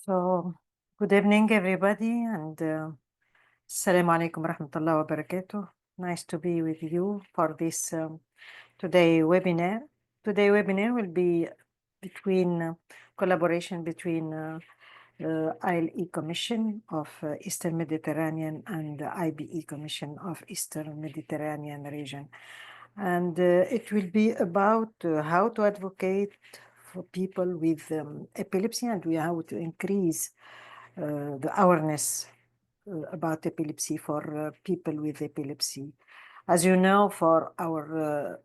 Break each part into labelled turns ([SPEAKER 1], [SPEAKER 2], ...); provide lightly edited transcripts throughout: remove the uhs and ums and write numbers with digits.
[SPEAKER 1] So, good evening, everybody, and Assalamu alaikum rahmatullah wa barakatuh. Nice to be with you for this today webinar. Today webinar will be between collaboration between ILAE Commission of Eastern Mediterranean and the IBE Commission of Eastern Mediterranean region. And it will be about how to advocate for people with epilepsy and how to increase the awareness about epilepsy for people with epilepsy. As you know, for our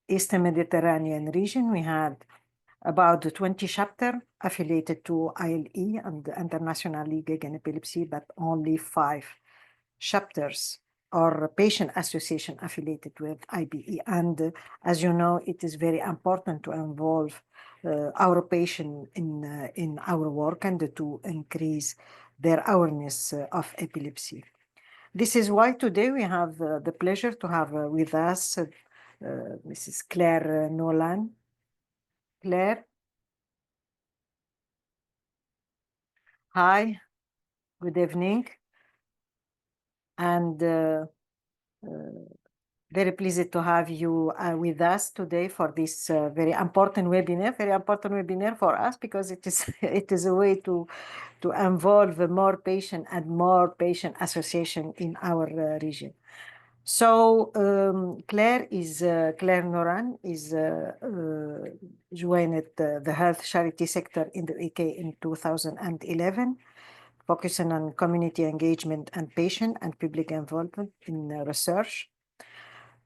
[SPEAKER 1] Eastern Mediterranean region, we had about 20 chapters affiliated to ILE and the International League Against Epilepsy, but only 5 chapters or patient association affiliated with IBE. And as you know, it is very important to involve our patient in our work and to increase their awareness of epilepsy. This is why today we have the pleasure to have with us Mrs. Claire Nolan. Claire. Hi, good evening. And very pleased to have you with us today for this very important webinar for us because it is a way to involve more patient and more patient association in our region. So Claire Noran is joined the health charity sector in the UK in 2011, focusing on community engagement and patient and public involvement in research.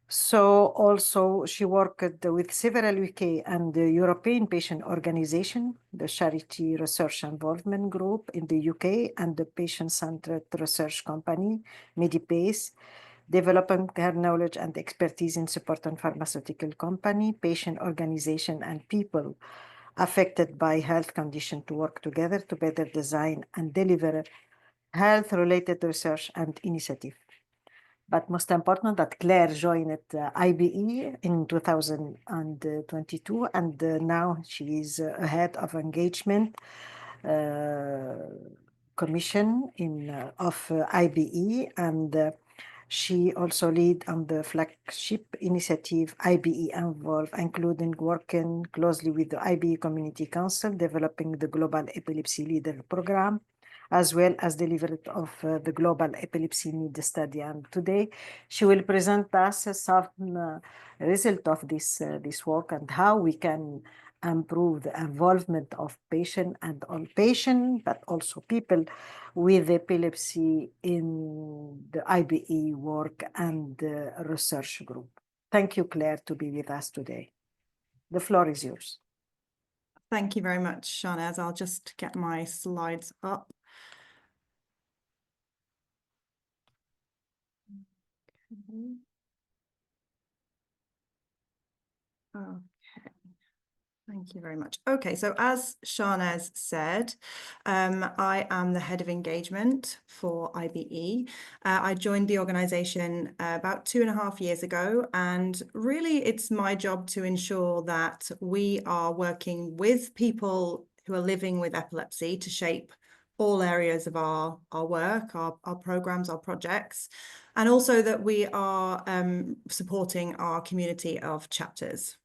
[SPEAKER 1] So also she worked with several UK and European patient organizations, the Charity Research Involvement Group in the UK and the patient-centered research company, Medipace, developing her knowledge and expertise in supporting pharmaceutical company, patient organization, and people affected by health condition to work together to better design and deliver health-related research and initiative. But most important that Claire joined IBE in 2022, and now she is head of engagement commission of IBE, and she also lead on the flagship initiative IBE Involve, including working closely with the IBE Community Council, developing the Global Epilepsy Leader Program, as well as delivery of the Global Epilepsy Need Study. And today she will present us some result of this work and how we can improve the involvement of patient and all patient, but also people with epilepsy in the IBE work and research group. Thank you, Claire, to be with us today. The floor is yours.
[SPEAKER 2] Thank you very much, Shanaz. I'll just get my slides up. Okay, thank you very much. Okay, so as Shanaz said, I am the head of engagement for IBE. I joined the organization about 2.5 years ago, and really it's my job to ensure that we are working with people who are living with epilepsy to shape all areas of our work, our programs, our projects, and also that we are supporting our community of chapters.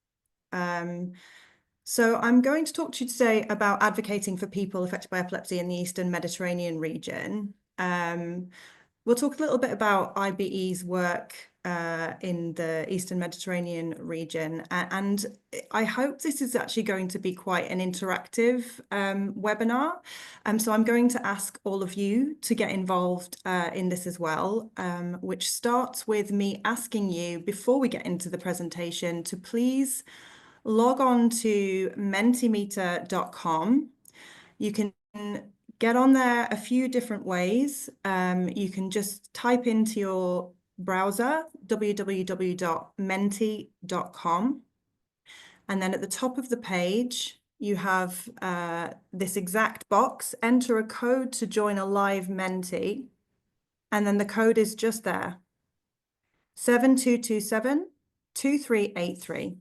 [SPEAKER 2] So I'm going to talk to you today about advocating for people affected by epilepsy in the Eastern Mediterranean region. We'll talk a little bit about IBE's work in the Eastern Mediterranean region, and I hope this is actually going to be quite an interactive webinar. So I'm going to ask all of you to get involved in this as well, which starts with me asking you, before we get into the presentation, to please log on to mentimeter.com. You can get on there a few different ways. You can just type into your browser www.menti.com, and then at the top of the page you have this exact box. Enter a code to join a live Menti, and then the code is just there, 7227 2383.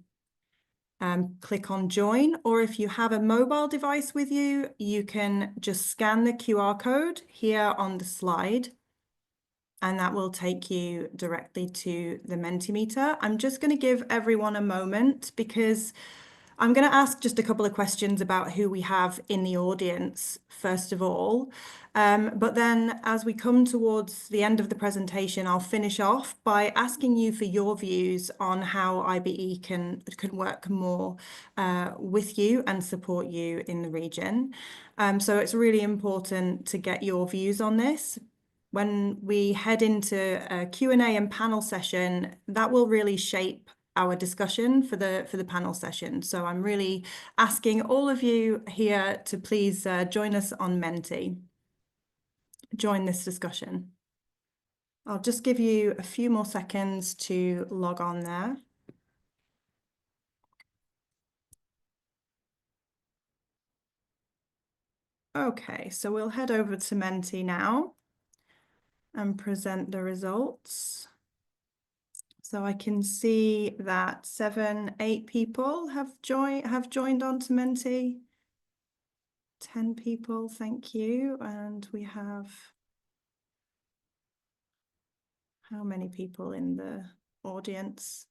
[SPEAKER 2] click on join, or if you have a mobile device with you, you can just scan the QR code here on the slide, and that will take you directly to the Mentimeter. I'm just going to give everyone a moment because I'm going to ask just a couple of questions about who we have in the audience, first of all. But then as we come towards the end of the presentation, I'll finish off by asking you for your views on how IBE can work more with you and support you in the region. So it's really important to get your views on this. When we head into a Q&A and panel session, that will really shape our discussion for the panel session. So I'm really asking all of you here to please join us on Menti. Join this discussion. I'll just give you a few more seconds to log on there. Okay, so we'll head over to Menti now and present the results. So I can see that 8 people have joined onto Menti. 10 people, thank you. And we have how many people in the audience?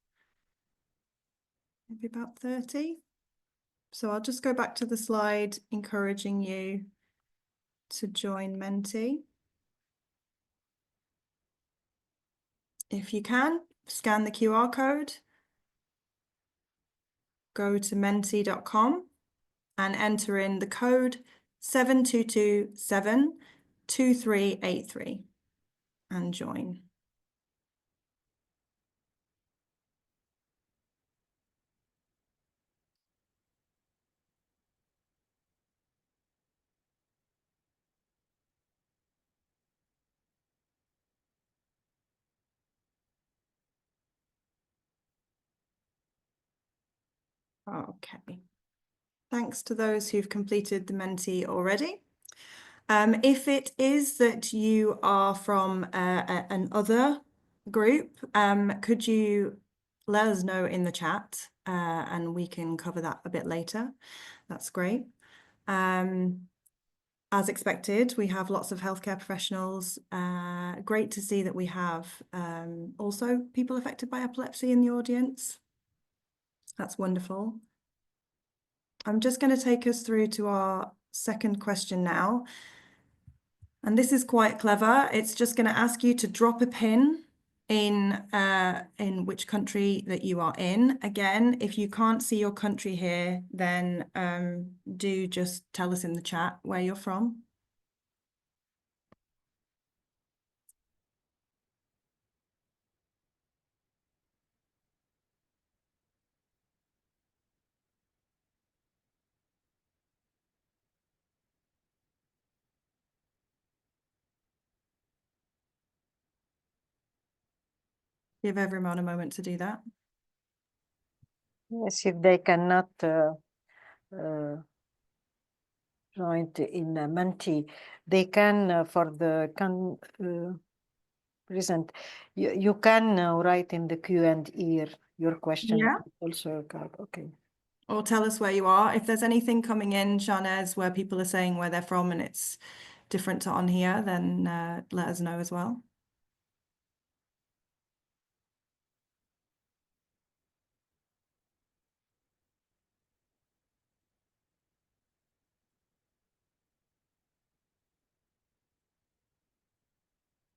[SPEAKER 2] Maybe about 30. So I'll just go back to the slide, encouraging you to join Menti. If you can, scan the QR code, go to menti.com and enter in the code 72272383 and join. Okay. Thanks to those who've completed the Menti already. If it is that you are from an other group, could you let us know in the chat and we can cover that a bit later. That's great. As expected, we have lots of healthcare professionals. Great to see that we have also people affected by epilepsy in the audience. That's wonderful. I'm just going to take us through to our second question now. And this is quite clever. It's just going to ask you to drop a pin in which country that you are in. Again, if you can't see your country here, then do just tell us in the chat where you're from. Give everyone a moment to do that.
[SPEAKER 1] Yes, if they cannot join in Menti, they can for the present. You can write in the Q&A your question.
[SPEAKER 2] Yeah.
[SPEAKER 1] Also, okay.
[SPEAKER 2] Or tell us where you are. If there's anything coming in, Shanez, where people are saying where they're from and it's different to on here, then let us know as well.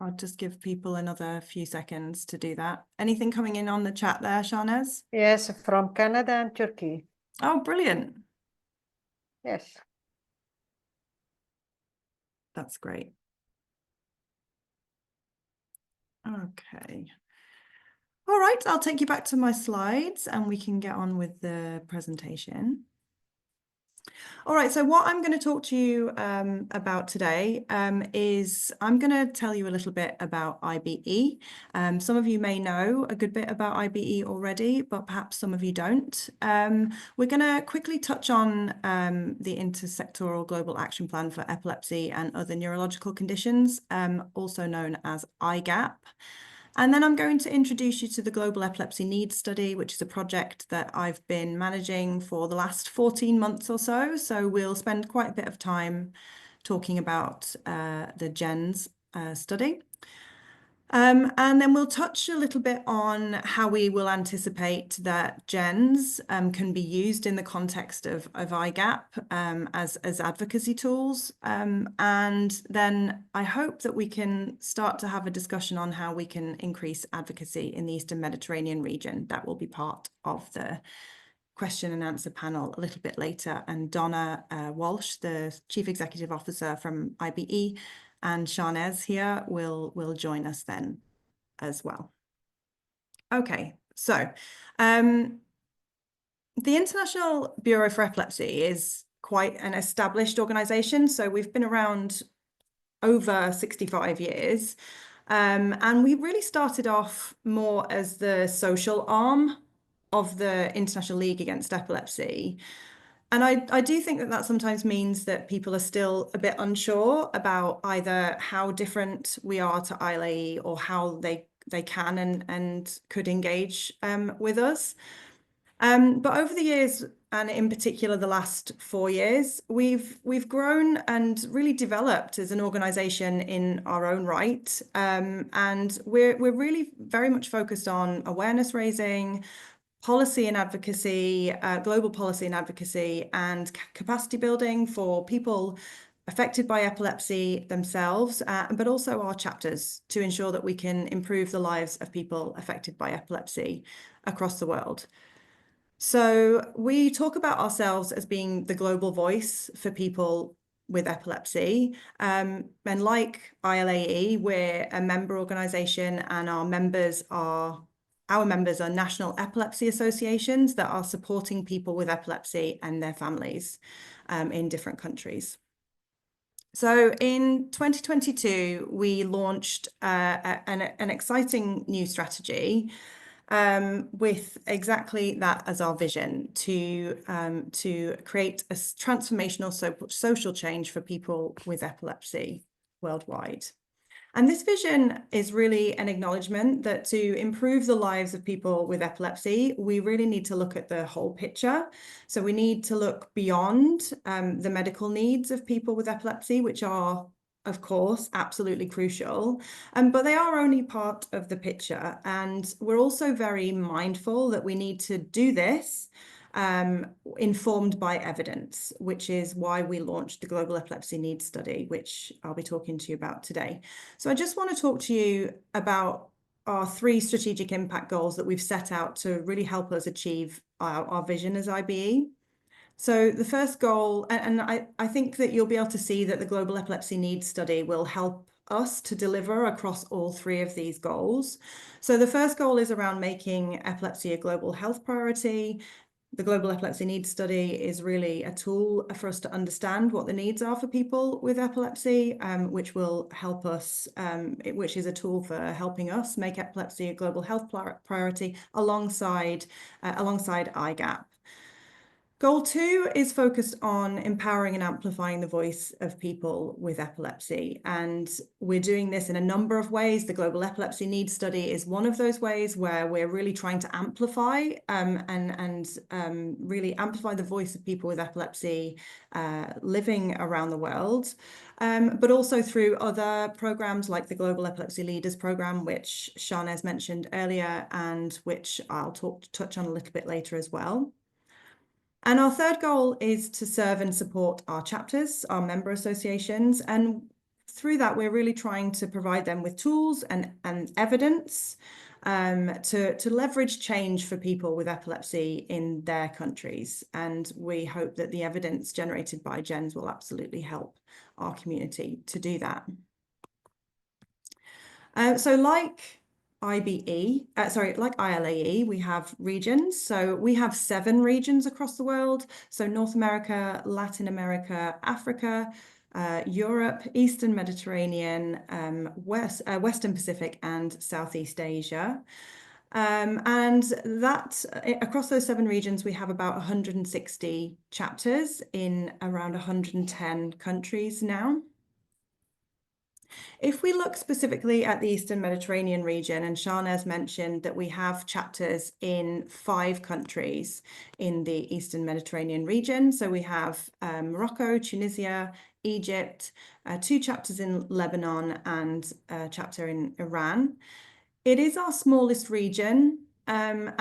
[SPEAKER 2] I'll just give people another few seconds to do that. Anything coming in on the chat there, Shanez?
[SPEAKER 1] Yes, from Canada and Turkey.
[SPEAKER 2] Oh, brilliant.
[SPEAKER 1] Yes.
[SPEAKER 2] That's great. Okay. All right, I'll take you back to my slides and we can get on with the presentation. All right, so what I'm going to talk to you about today is I'm going to tell you a little bit about IBE. Some of you may know a good bit about IBE already, but perhaps some of you don't. We're going to quickly touch on the Intersectoral Global Action Plan for Epilepsy and Other Neurological Conditions, also known as IGAP. And then I'm going to introduce you to the Global Epilepsy Needs Study, which is a project that I've been managing for the last 14 months or so. So we'll spend quite a bit of time talking about the GENS study. And then we'll touch a little bit on how we will anticipate that GENS can be used in the context of IGAP as advocacy tools. And then I hope that we can start to have a discussion on how we can increase advocacy in the Eastern Mediterranean region. That will be part of the question and answer panel a little bit later. And Donna Walsh, the Chief Executive Officer from IBE, and Sharnez here will join us then as well. Okay, so the International Bureau for Epilepsy is quite an established organization. So we've been around over 65 years. And we really started off more as the social arm of the International League Against Epilepsy. And I do think that sometimes means that people are still a bit unsure about either how different we are to ILAE or how they can and could engage with us. But over the years, and in particular the last 4 years, we've grown and really developed as an organization in our own right. And we're really very much focused on awareness raising, policy and advocacy, global policy and advocacy, and capacity building for people affected by epilepsy themselves, but also our chapters to ensure that we can improve the lives of people affected by epilepsy across the world. So we talk about ourselves as being the global voice for people with epilepsy. And like ILAE, we're a member organization, and our members are national epilepsy associations that are supporting people with epilepsy and their families in different countries. So in 2022, we launched an exciting new strategy with exactly that as our vision, to create a transformational social change for people with epilepsy worldwide. And this vision is really an acknowledgement that to improve the lives of people with epilepsy, we really need to look at the whole picture. So we need to look beyond the medical needs of people with epilepsy, which are, of course, absolutely crucial, but they are only part of the picture. And we're also very mindful that we need to do this informed by evidence, which is why we launched the Global Epilepsy Needs Study, which I'll be talking to you about today. So I just want to talk to you about our 3 strategic impact goals that we've set out to really help us achieve our vision as IBE. So the first goal, and I think that you'll be able to see that the Global Epilepsy Needs Study will help us to deliver across all 3 of these goals. So the first goal is around making epilepsy a global health priority. The Global Epilepsy Needs Study is really a tool for us to understand what the needs are for people with epilepsy, which will help us, which is a tool for helping us make epilepsy a global health priority alongside IGAP. Goal 2 is focused on empowering and amplifying the voice of people with epilepsy. And we're doing this in a number of ways. The Global Epilepsy Needs Study is one of those ways where we're really trying to amplify and really amplify the voice of people with epilepsy living around the world. But also through other programs like the Global Epilepsy Leaders Program, which Sharnez mentioned earlier, and which I'll touch on a little bit later as well. And our third goal is to serve and support our chapters, our member associations. And through that, we're really trying to provide them with tools and evidence to leverage change for people with epilepsy in their countries. And we hope that the evidence generated by GENS will absolutely help our community to do that. So like IBE, like ILAE, we have regions. So we have 7 regions across the world. So North America, Latin America, Africa, Europe, Eastern Mediterranean, Western Pacific, and Southeast Asia. And that across those 7 regions, we have about 160 chapters in around 110 countries now. If we look specifically at the Eastern Mediterranean region, and Shanez mentioned that we have chapters in 5 countries in the Eastern Mediterranean region. So we have Morocco, Tunisia, Egypt, 2 chapters in Lebanon, and a chapter in Iran. It is our smallest region, and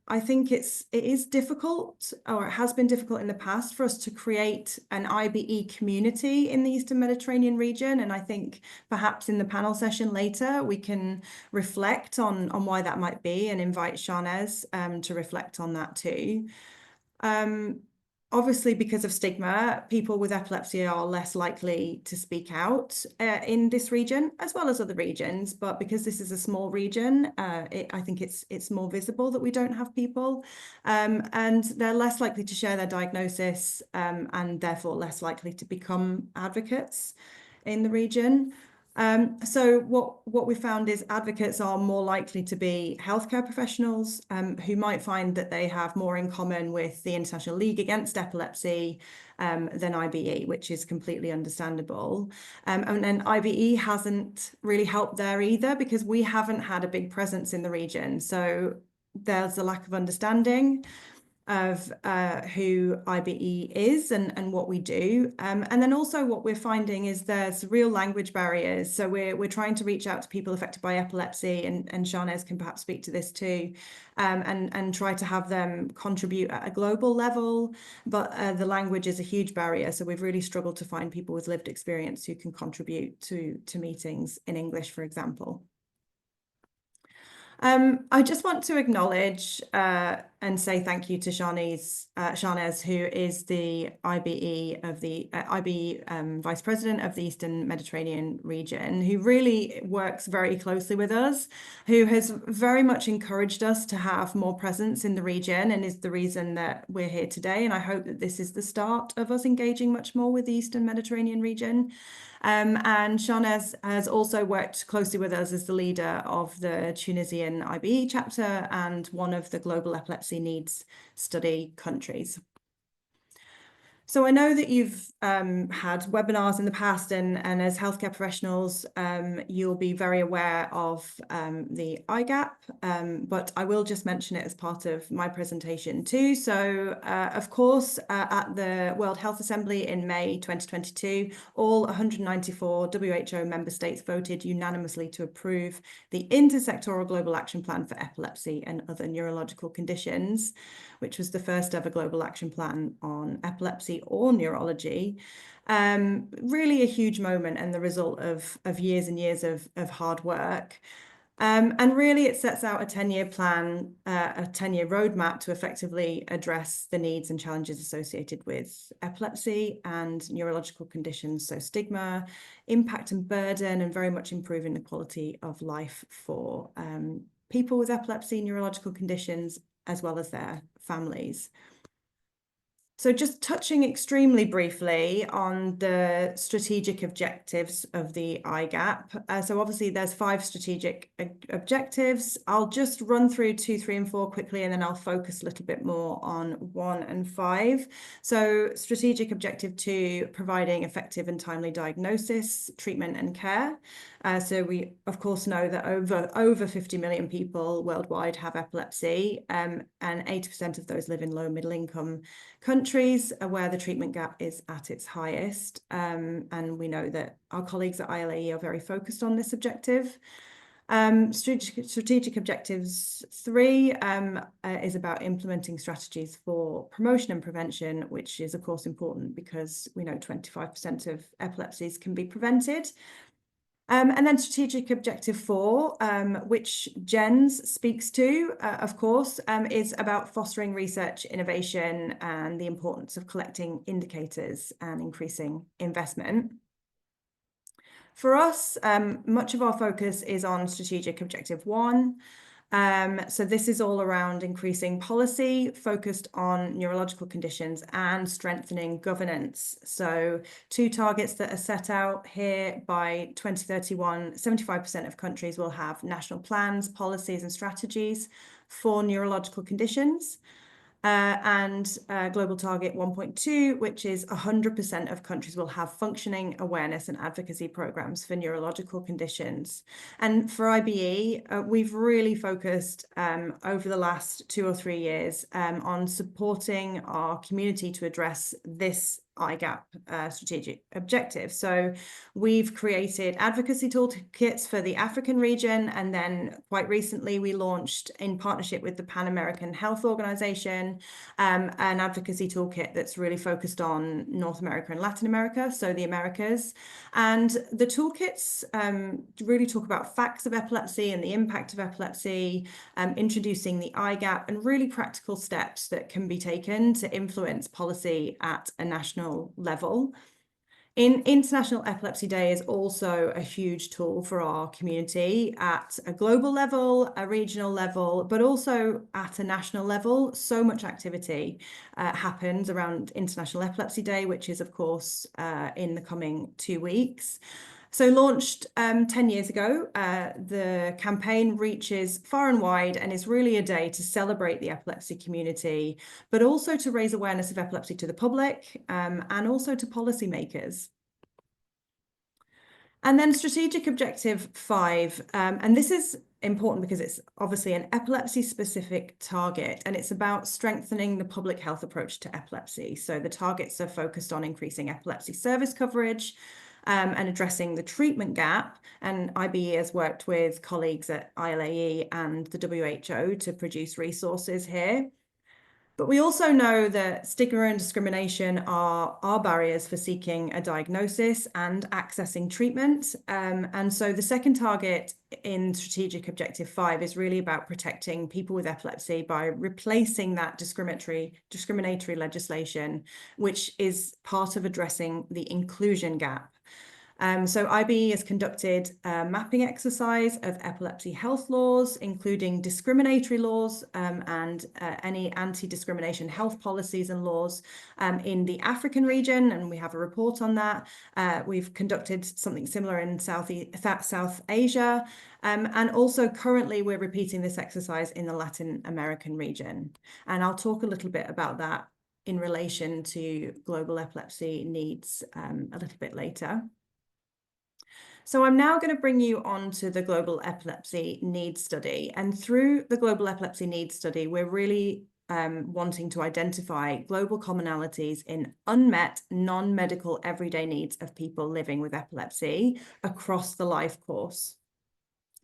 [SPEAKER 2] I think it is difficult, or it has been difficult in the past, for us to create an IBE community in the Eastern Mediterranean region. And I think perhaps in the panel session later, we can reflect on why that might be, and invite Shanez to reflect on that too. Obviously, because of stigma, people with epilepsy are less likely to speak out in this region, as well as other regions. But because this is a small region, I think it's more visible that we don't have people, and they're less likely to share their diagnosis, and therefore less likely to become advocates in the region. So what we found is advocates are more likely to be healthcare professionals, who might find that they have more in common with the International League Against Epilepsy than IBE, which is completely understandable. And then IBE hasn't really helped there either, because we haven't had a big presence in the region. So there's a lack of understanding of who IBE is and what we do. And then also what we're finding is there's real language barriers. So we're trying to reach out to people affected by epilepsy, and Shanez can perhaps speak to this too, and try to have them contribute at a global level. But the language is a huge barrier. So we've really struggled to find people with lived experience who can contribute to meetings in English, for example. I just want to acknowledge and say thank you to Shanez, who is the IBE of the IBE Vice President of the Eastern Mediterranean region, who really works very closely with us, who has very much encouraged us to have more presence in the region, and is the reason that we're here today. And I hope that this is the start of us engaging much more with the Eastern Mediterranean region. And Shanez has also worked closely with us as the leader of the Tunisian IBE chapter and one of the Global Epilepsy Needs Study countries. So I know that you've had webinars in the past, and as healthcare professionals, you'll be very aware of the IGAP, but I will just mention it as part of my presentation too. So of course, at the World Health Assembly in May 2022, all 194 WHO member states voted unanimously to approve the Intersectoral Global Action Plan for Epilepsy and Other Neurological Conditions, which was the first ever global action plan on epilepsy or neurology. Really a huge moment, and the result of years and years of hard work. And really it sets out a 10-year plan, a 10-year roadmap to effectively address the needs and challenges associated with epilepsy and neurological conditions. So stigma, impact and burden, and very much improving the quality of life for people with epilepsy, neurological conditions, as well as their families. So just touching extremely briefly on the strategic objectives of the IGAP. So obviously there's 5 strategic objectives. I'll just run through 2, 3, and 4 quickly, and then I'll focus a little bit more on 1 and 5. So strategic objective 2, providing effective and timely diagnosis, treatment and care. So we of course know that over 50 million people worldwide have epilepsy, and 80% of those live in low middle income countries where the treatment gap is at its highest. And we know that our colleagues at ILAE are very focused on this objective. Strategic objectives 3 is about implementing strategies for promotion and prevention, which is of course important because we know 25% of epilepsies can be prevented. And then strategic objective 4, which Jens speaks to, of course, is about fostering research, innovation, and the importance of collecting indicators and increasing investment. For us, much of our focus is on strategic objective 1. So this is all around increasing policy focused on neurological conditions and strengthening governance. So 2 targets that are set out here: by 2031, 75% of countries will have national plans, policies and strategies for neurological conditions. and Global Target 1.2, which is 100% of countries will have functioning awareness and advocacy programs for neurological conditions. And for IBE, we've really focused over the last 2 or 3 years on supporting our community to address this IGAP strategic objective. So we've created advocacy toolkits for the African region, and then quite recently we launched, in partnership with the Pan American Health Organization, an advocacy toolkit that's really focused on North America and Latin America, so the Americas. And the toolkits really talk about facts of epilepsy and the impact of epilepsy, introducing the IGAP, and really practical steps that can be taken to influence policy at a national level. International Epilepsy Day is also a huge tool for our community at a global level, a regional level, but also at a national level. So much activity happens around International Epilepsy Day, which is, of course, in the coming 2 weeks. So launched 10 years ago, the campaign reaches far and wide and is really a day to celebrate the epilepsy community, but also to raise awareness of epilepsy to the public and also to policymakers. And then strategic objective 5, and this is important because it's obviously an epilepsy-specific target, and it's about strengthening the public health approach to epilepsy. So the targets are focused on increasing epilepsy service coverage, and addressing the treatment gap. And IBE has worked with colleagues at ILAE and the WHO to produce resources here. But we also know that stigma and discrimination are barriers for seeking a diagnosis and accessing treatment. And so the second target in Strategic Objective 5 is really about protecting people with epilepsy by replacing that discriminatory legislation, which is part of addressing the inclusion gap. So IBE has conducted a mapping exercise of epilepsy health laws, including discriminatory laws and any anti-discrimination health policies and laws in the African region, and we have a report on that. We've conducted something similar in South Asia, and also currently we're repeating this exercise in the Latin American region. And I'll talk a little bit about that in relation to global epilepsy needs a little bit later. So I'm now going to bring you on to the Global Epilepsy Needs Study. And through the Global Epilepsy Needs Study, we're really wanting to identify global commonalities in unmet non-medical everyday needs of people living with epilepsy across the life course.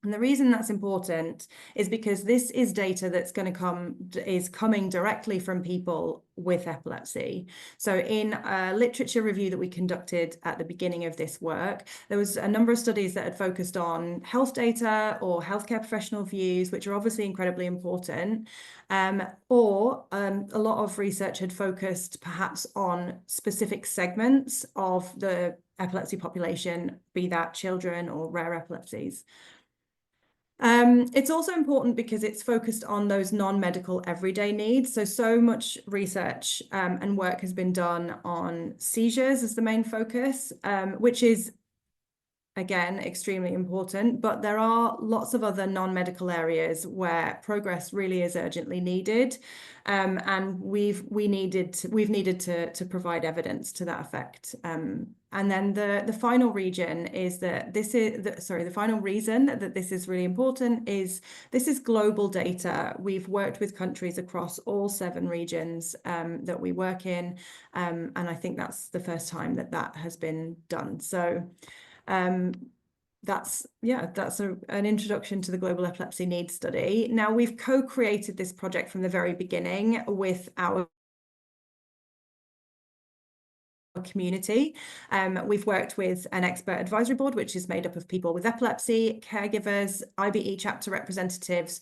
[SPEAKER 2] And the reason that's important is because this is data that's coming directly from people with epilepsy. So in a literature review that we conducted at the beginning of this work, there was a number of studies that had focused on health data or healthcare professional views, which are obviously incredibly important, or a lot of research had focused perhaps on specific segments of the epilepsy population, be that children or rare epilepsies. It's also important because it's focused on those non-medical everyday needs. So much research and work has been done on seizures as the main focus, which is, again, extremely important, but there are lots of other non-medical areas where progress really is urgently needed, and we've needed to provide evidence to that effect. And then the final region is that the final reason that this is really important is this is global data. We've worked with countries across all 7 regions that we work in, and I think that's the first time that has been done. So that's an introduction to the Global Epilepsy Needs Study. Now, we've co-created this project from the very beginning with our community. We've worked with an expert advisory board, which is made up of people with epilepsy, caregivers, IBE chapter representatives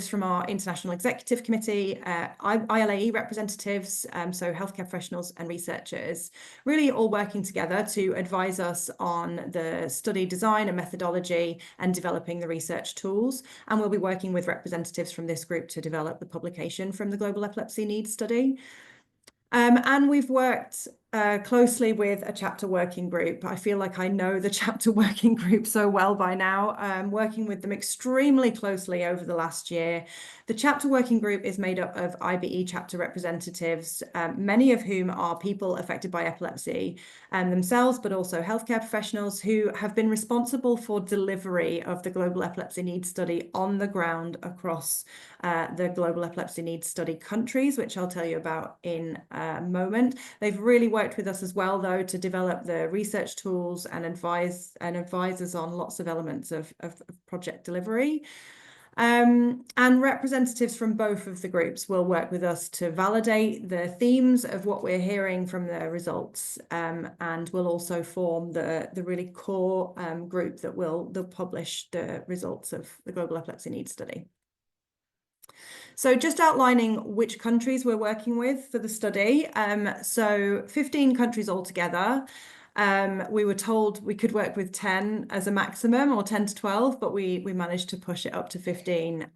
[SPEAKER 2] from our International Executive Committee, ILAE representatives, so healthcare professionals and researchers, really all working together to advise us on the study design and methodology and developing the research tools. And we'll be working with representatives from this group to develop the publication from the Global Epilepsy Needs Study. And we've worked closely with a chapter working group. I feel like I know the chapter working group so well by now, working with them extremely closely over the last year. The chapter working group is made up of IBE chapter representatives, many of whom are people affected by epilepsy themselves, but also healthcare professionals who have been responsible for delivery of the Global Epilepsy Needs Study on the ground across the Global Epilepsy Needs Study countries, which I'll tell you about in a moment. They've really worked with us as well, though, to develop the research tools and advise us on lots of elements of project delivery. And representatives from both of the groups will work with us to validate the themes of what we're hearing from the results, and will also form the really core group that they'll publish the results of the Global Epilepsy Needs Study. So just outlining which countries we're working with for the study. So 15 countries altogether. We were told we could work with 10 as a maximum, or 10 to 12, but we managed to push it up to 15.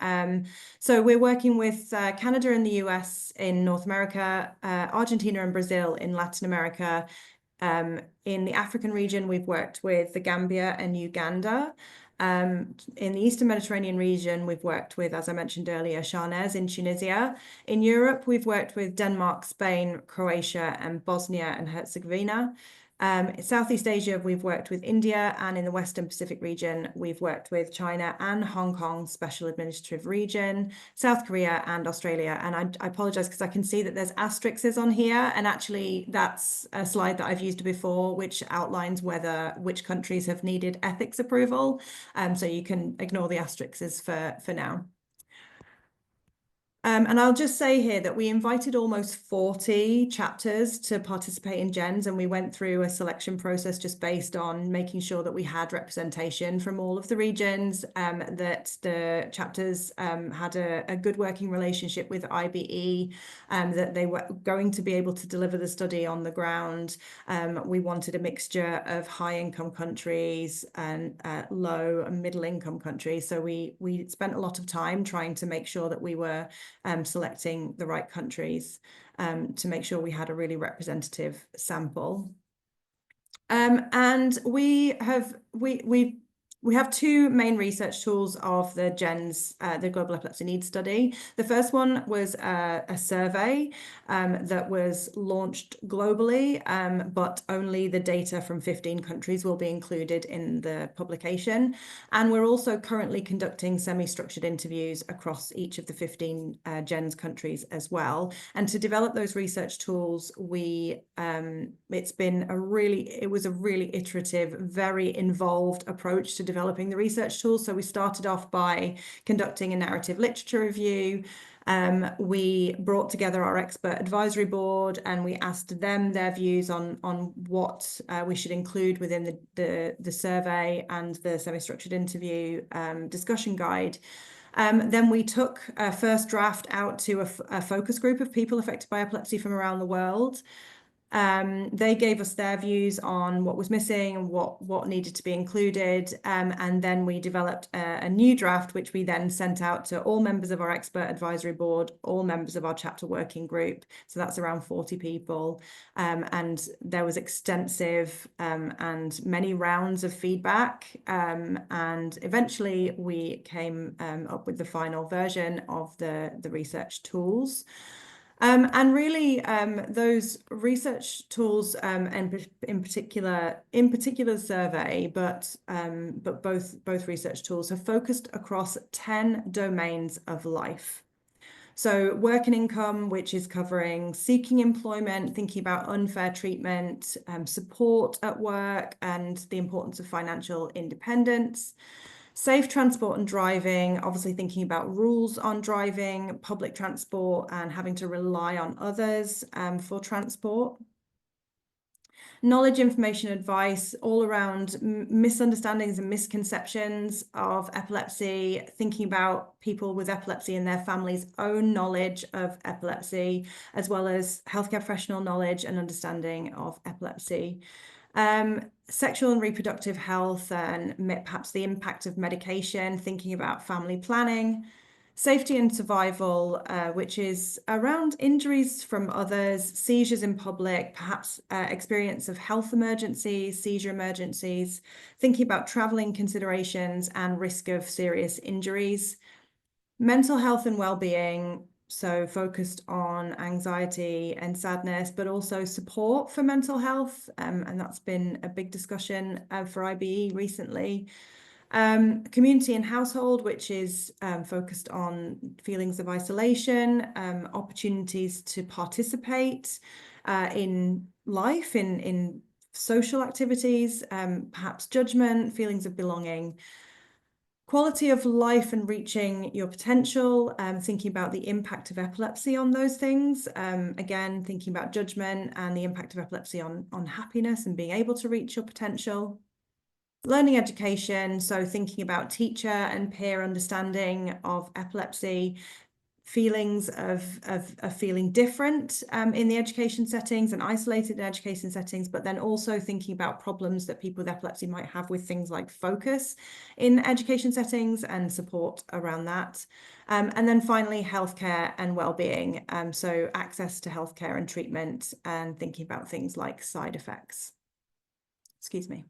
[SPEAKER 2] So we're working with Canada and the US in North America, Argentina and Brazil in Latin America. In the African region, we've worked with the Gambia and Uganda. In the Eastern Mediterranean region, we've worked with, as I mentioned earlier, Sharnez in Tunisia. In Europe, we've worked with Denmark, Spain, Croatia, and Bosnia and Herzegovina. In Southeast Asia, we've worked with India, and in the Western Pacific region, we've worked with China and Hong Kong Special Administrative Region, South Korea and Australia. And I apologize because I can see that there's asterisks on here, and actually that's a slide that I've used before, which outlines which countries have needed ethics approval. So you can ignore the asterisks for now. And I'll just say here that we invited almost 40 chapters to participate in GENS, and we went through a selection process just based on making sure that we had representation from all of the regions, that the chapters had a good working relationship with IBE, that they were going to be able to deliver the study on the ground. We wanted a mixture of high-income countries and low and middle-income countries. So we spent a lot of time trying to make sure that we were selecting the right countries to make sure we had a really representative sample. And we have two main research tools of the GENS, the Global Epilepsy Needs Study. The first one was a survey that was launched globally, but only the data from 15 countries will be included in the publication. And we're also currently conducting semi-structured interviews across each of the 15 GENS countries as well. And to develop those research tools, it was a really iterative, very involved approach to developing the research tools. So we started off by conducting a narrative literature review. We brought together our expert advisory board, and we asked them their views on what we should include within the survey and the semi-structured interview discussion guide. Then we took a first draft out to a focus group of people affected by epilepsy from around the world. They gave us their views on what was missing and what needed to be included. And then we developed a new draft, which we then sent out to all members of our expert advisory board, all members of our chapter working group. So that's around 40 people. And there was extensive and many rounds of feedback. And eventually we came up with the final version of the research tools. And really, those research tools, and in particular survey, but both research tools have focused across 10 domains of life. So work and income, which is covering seeking employment, thinking about unfair treatment, support at work, and the importance of financial independence. Safe transport and driving, obviously thinking about rules on driving, public transport, and having to rely on others for transport. Knowledge, information, advice, all around misunderstandings and misconceptions of epilepsy, thinking about people with epilepsy and their families' own knowledge of epilepsy, as well as healthcare professional knowledge and understanding of epilepsy. Sexual and reproductive health, and perhaps the impact of medication, thinking about family planning, Safety and survival, which is around injuries from others, seizures in public, perhaps experience of health emergencies, seizure emergencies, thinking about traveling considerations and risk of serious injuries. Mental health and well-being, so focused on anxiety and sadness, but also support for mental health, and that's been a big discussion for IBE recently. Community and household, which is focused on feelings of isolation, opportunities to participate in life, in social activities, perhaps judgment, feelings of belonging. Quality of life and reaching your potential, thinking about the impact of epilepsy on those things. Again, thinking about judgment and the impact of epilepsy on happiness and being able to reach your potential. Learning education, so thinking about teacher and peer understanding of epilepsy, feelings of feeling different in the education settings and isolated in education settings, but then also thinking about problems that people with epilepsy might have with things like focus in education settings and support around that. And then finally, healthcare and well-being, so access to healthcare and treatment and thinking about things like side effects. Excuse me.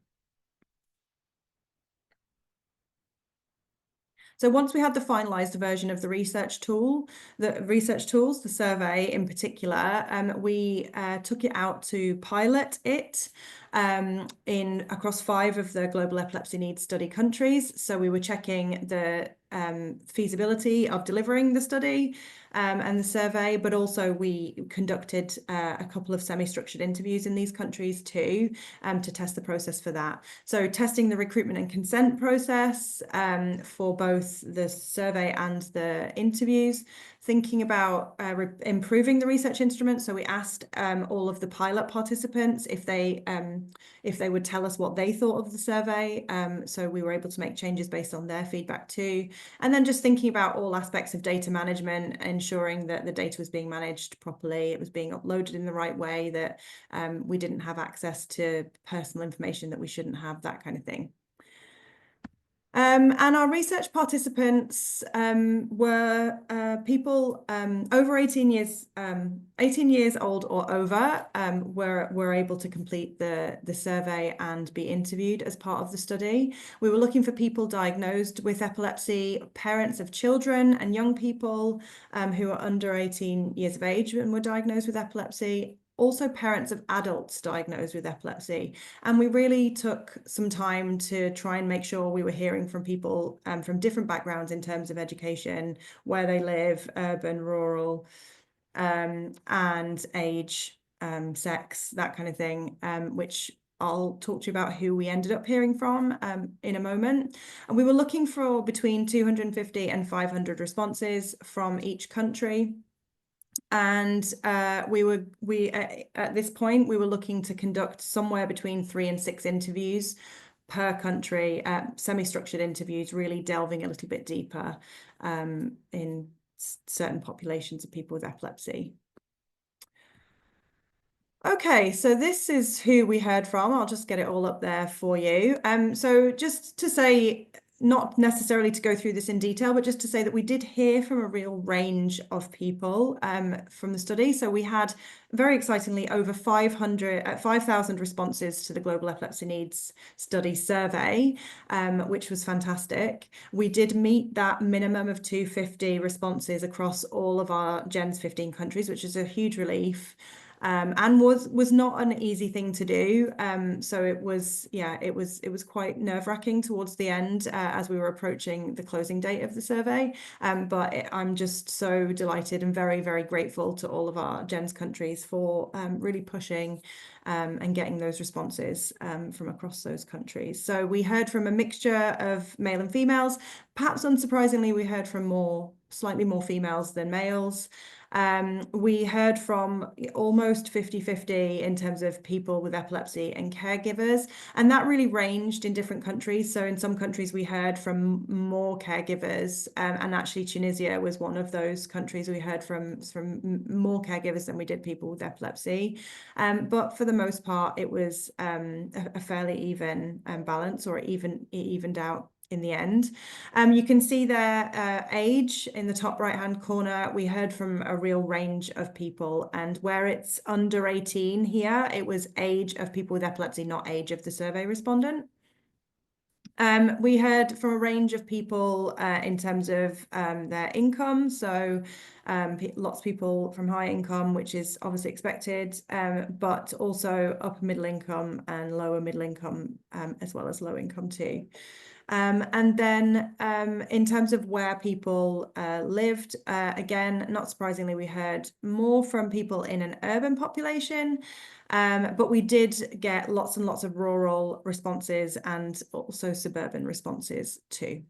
[SPEAKER 2] So once we had the finalized version of the research tools, the survey in particular, we took it out to pilot it across 5 of the global epilepsy needs study countries. So we were checking the feasibility of delivering the study and the survey, but also we conducted a couple of semi-structured interviews in these countries too, to test the process for that. So testing the recruitment and consent process for both the survey and the interviews, thinking about improving the research instrument. So we asked all of the pilot participants if they would tell us what they thought of the survey. So we were able to make changes based on their feedback too. And then just thinking about all aspects of data management, ensuring that the data was being managed properly, it was being uploaded in the right way, that we didn't have access to personal information that we shouldn't have, that kind of thing. And our research participants were people over 18 years old or over, were able to complete the survey and be interviewed as part of the study. We were looking for people diagnosed with epilepsy, parents of children and young people who are under 18 years of age and were diagnosed with epilepsy. Also parents of adults diagnosed with epilepsy. And we really took some time to try and make sure we were hearing from people from different backgrounds in terms of education, where they live, urban, rural, and age, sex, that kind of thing, which I'll talk to you about who we ended up hearing from in a moment. And we were looking for between 250 and 500 responses from each country. And at this point, we were looking to conduct somewhere between 3 and 6 interviews per country, semi-structured interviews, really delving a little bit deeper in certain populations of people with epilepsy. Okay, so this is who we heard from. I'll just get it all up there for you. So just to say, not necessarily to go through this in detail, but just to say that we did hear from a real range of people from the study. So we had, very excitingly, over 5,000 responses to the Global Epilepsy Needs Study survey, which was fantastic. We did meet that minimum of 250 responses across all of our GENS 15 countries, which is a huge relief. And was not an easy thing to do. So it was quite nerve-wracking towards the end as we were approaching the closing date of the survey. But I'm just so delighted and very, very grateful to all of our GENS countries for really pushing and getting those responses from across those countries. So we heard from a mixture of male and females. Perhaps unsurprisingly, we heard from slightly more females than males. We heard from almost 50-50 in terms of people with epilepsy and caregivers, and that really ranged in different countries. So in some countries we heard from more caregivers, and actually Tunisia was one of those countries we heard from more caregivers than we did people with epilepsy. But for the most part, it was a fairly even balance, or it evened out in the end. You can see their age in the top right-hand corner. We heard from a real range of people, and where it's under 18 here, it was age of people with epilepsy, not age of the survey respondent. We heard from a range of people in terms of their income. So lots of people from high income, which is obviously expected, but also upper middle income and lower middle income, as well as low income too. And then in terms of where people lived, again, not surprisingly, we heard more from people in an urban population, but we did get lots and lots of rural responses and also suburban responses too.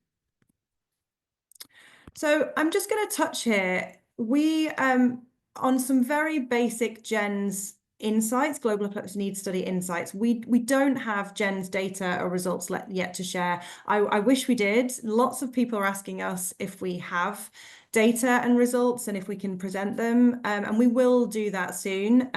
[SPEAKER 2] So I'm just going to touch here. We, on some very basic GENS insights, Global Epilepsy Needs Study insights, we don't have GENS data or results yet to share. I wish we did. Lots of people are asking us if we have data and results and if we can present them, and we will do that soon,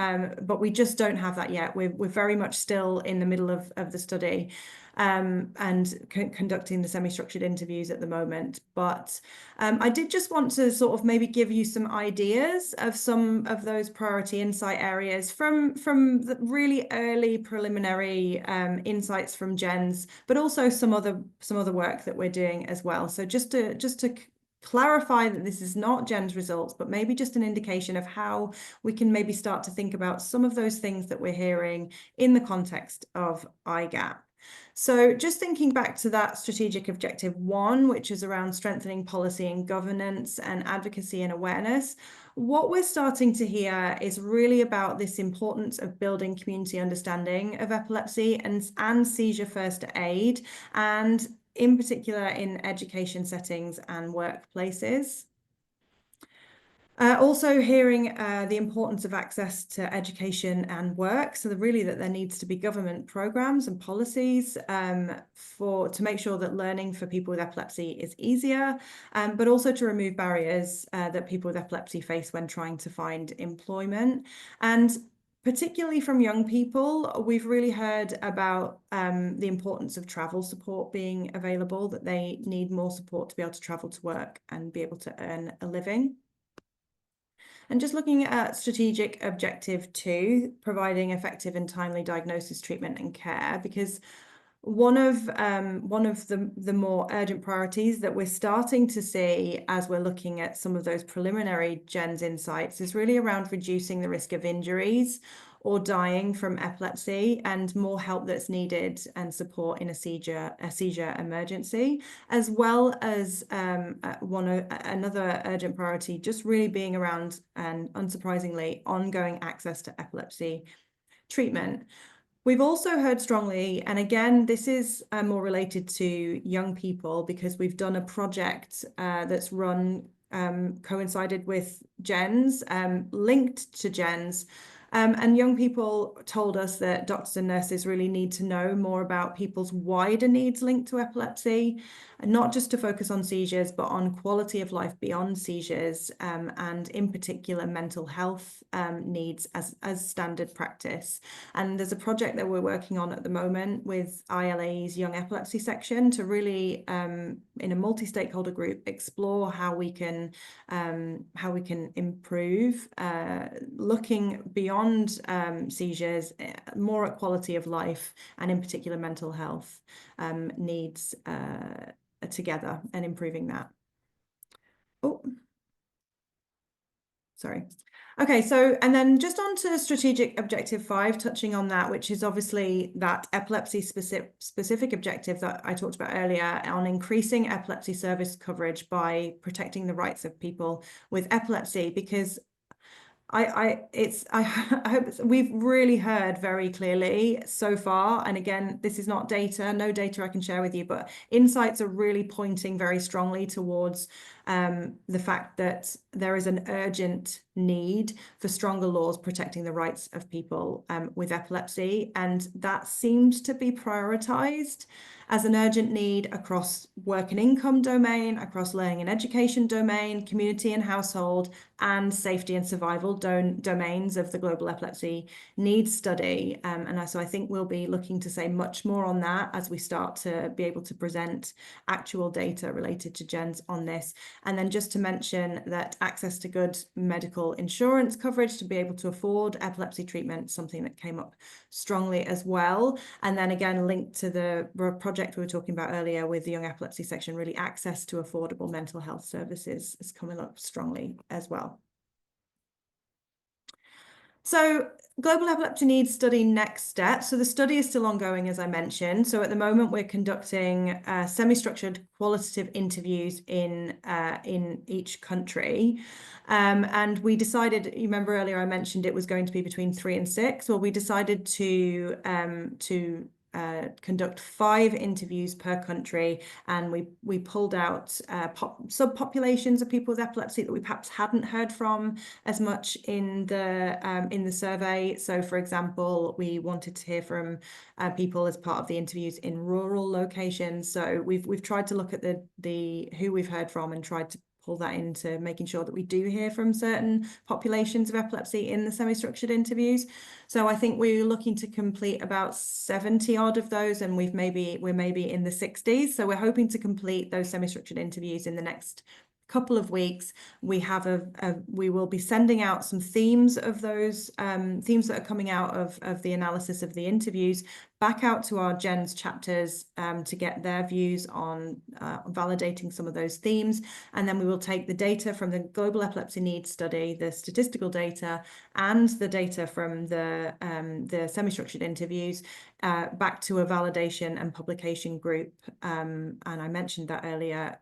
[SPEAKER 2] but we just don't have that yet. We're very much still in the middle of the study, and conducting the semi-structured interviews at the moment. But I did just want to sort of maybe give you some ideas of some of those priority insight areas from the really early preliminary insights from GENS, but also some other work that we're doing as well. So just to clarify that this is not GENS results, but maybe just an indication of how we can maybe start to think about some of those things that we're hearing in the context of IGAP. So just thinking back to that strategic objective 1, which is around strengthening policy and governance and advocacy and awareness, what we're starting to hear is really about this importance of building community understanding of epilepsy and seizure first aid, and in particular in education settings and workplaces. Also hearing the importance of access to education and work. So really that there needs to be government programs and policies to make sure that learning for people with epilepsy is easier, but also to remove barriers that people with epilepsy face when trying to find employment. And particularly from young people, we've really heard about the importance of travel support being available, that they need more support to be able to travel to work and be able to earn a living. And just looking at strategic objective 2, providing effective and timely diagnosis, treatment and care, because one of the more urgent priorities that we're starting to see as we're looking at some of those preliminary GENS insights is really around reducing the risk of injuries or dying from epilepsy, and more help that's needed and support in a seizure emergency, as well as another urgent priority just really being around, and unsurprisingly, ongoing access to epilepsy treatment. We've also heard strongly, and again, this is more related to young people, because we've done a project that's run coincided with GENS, linked to GENS. And young people told us that doctors and nurses really need to know more about people's wider needs linked to epilepsy, and not just to focus on seizures, but on quality of life beyond seizures, and in particular mental health needs as standard practice. And there's a project that we're working on at the moment with ILAE's Young Epilepsy section to really, in a multi-stakeholder group, explore how we can improve, looking beyond seizures, more at quality of life, and in particular mental health needs together, and improving that. Oh, sorry. Okay, so, and then just on to strategic objective 5, touching on that, which is obviously that epilepsy specific objective that I talked about earlier, on increasing epilepsy service coverage by protecting the rights of people with epilepsy, because I hope we've really heard very clearly so far. And again, this is not data, no data I can share with you, but insights are really pointing very strongly towards the fact that there is an urgent need for stronger laws protecting the rights of people with epilepsy, and that seemed to be prioritized as an urgent need across work and income domain, across learning and education domain, community and household, and safety and survival domains of the Global Epilepsy Needs Study. So I think we'll be looking to say much more on that as we start to be able to present actual data related to GENS on this. And then just to mention that access to good medical insurance coverage to be able to afford epilepsy treatment, something that came up strongly as well. And then again, linked to the project we were talking about earlier with the Young Epilepsy section, really access to affordable mental health services is coming up strongly as well. So Global Epilepsy Needs Study next step. So the study is still ongoing, as I mentioned. So at the moment, we're conducting semi-structured qualitative interviews in each country. And we decided, you remember earlier I mentioned it was going to be between 3 and 6. Well, we decided to conduct 5 interviews per country, and we pulled out subpopulations of people with epilepsy that we perhaps hadn't heard from as much in the survey. So, for example, we wanted to hear from people as part of the interviews in rural locations. So we've tried to look at the who we've heard from and tried to pull that into making sure that we do hear from certain populations of epilepsy in the semi-structured interviews. So I think we're looking to complete about 70 odd of those, and we're maybe in the 60s. So we're hoping to complete those semi-structured interviews in the next couple of weeks. We will be sending out some themes of those themes that are coming out of the analysis of the interviews back out to our GENS chapters to get their views on validating some of those themes. And then we will take the data from the Global Epilepsy Needs Study, the statistical data, and the data from the semi-structured interviews back to a validation and publication group. And I mentioned that earlier,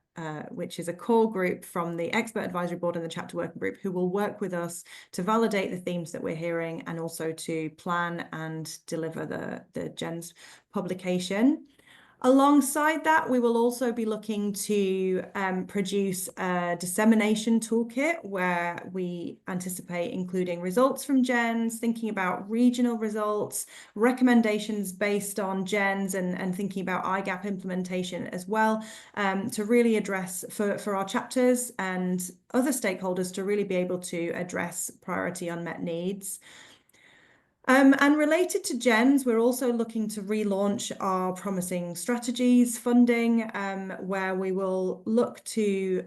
[SPEAKER 2] which is a core group from the Expert Advisory Board and the Chapter Working Group, who will work with us to validate the themes that we're hearing and also to plan and deliver the GENS publication. Alongside that, we will also be looking to produce a dissemination toolkit where we anticipate including results from GENS, thinking about regional results, recommendations based on GENS, and thinking about IGAP implementation as well, to really address for our chapters and other stakeholders to really be able to address priority unmet needs. And related to GENS, we're also looking to relaunch our Promising Strategies funding, where we will look to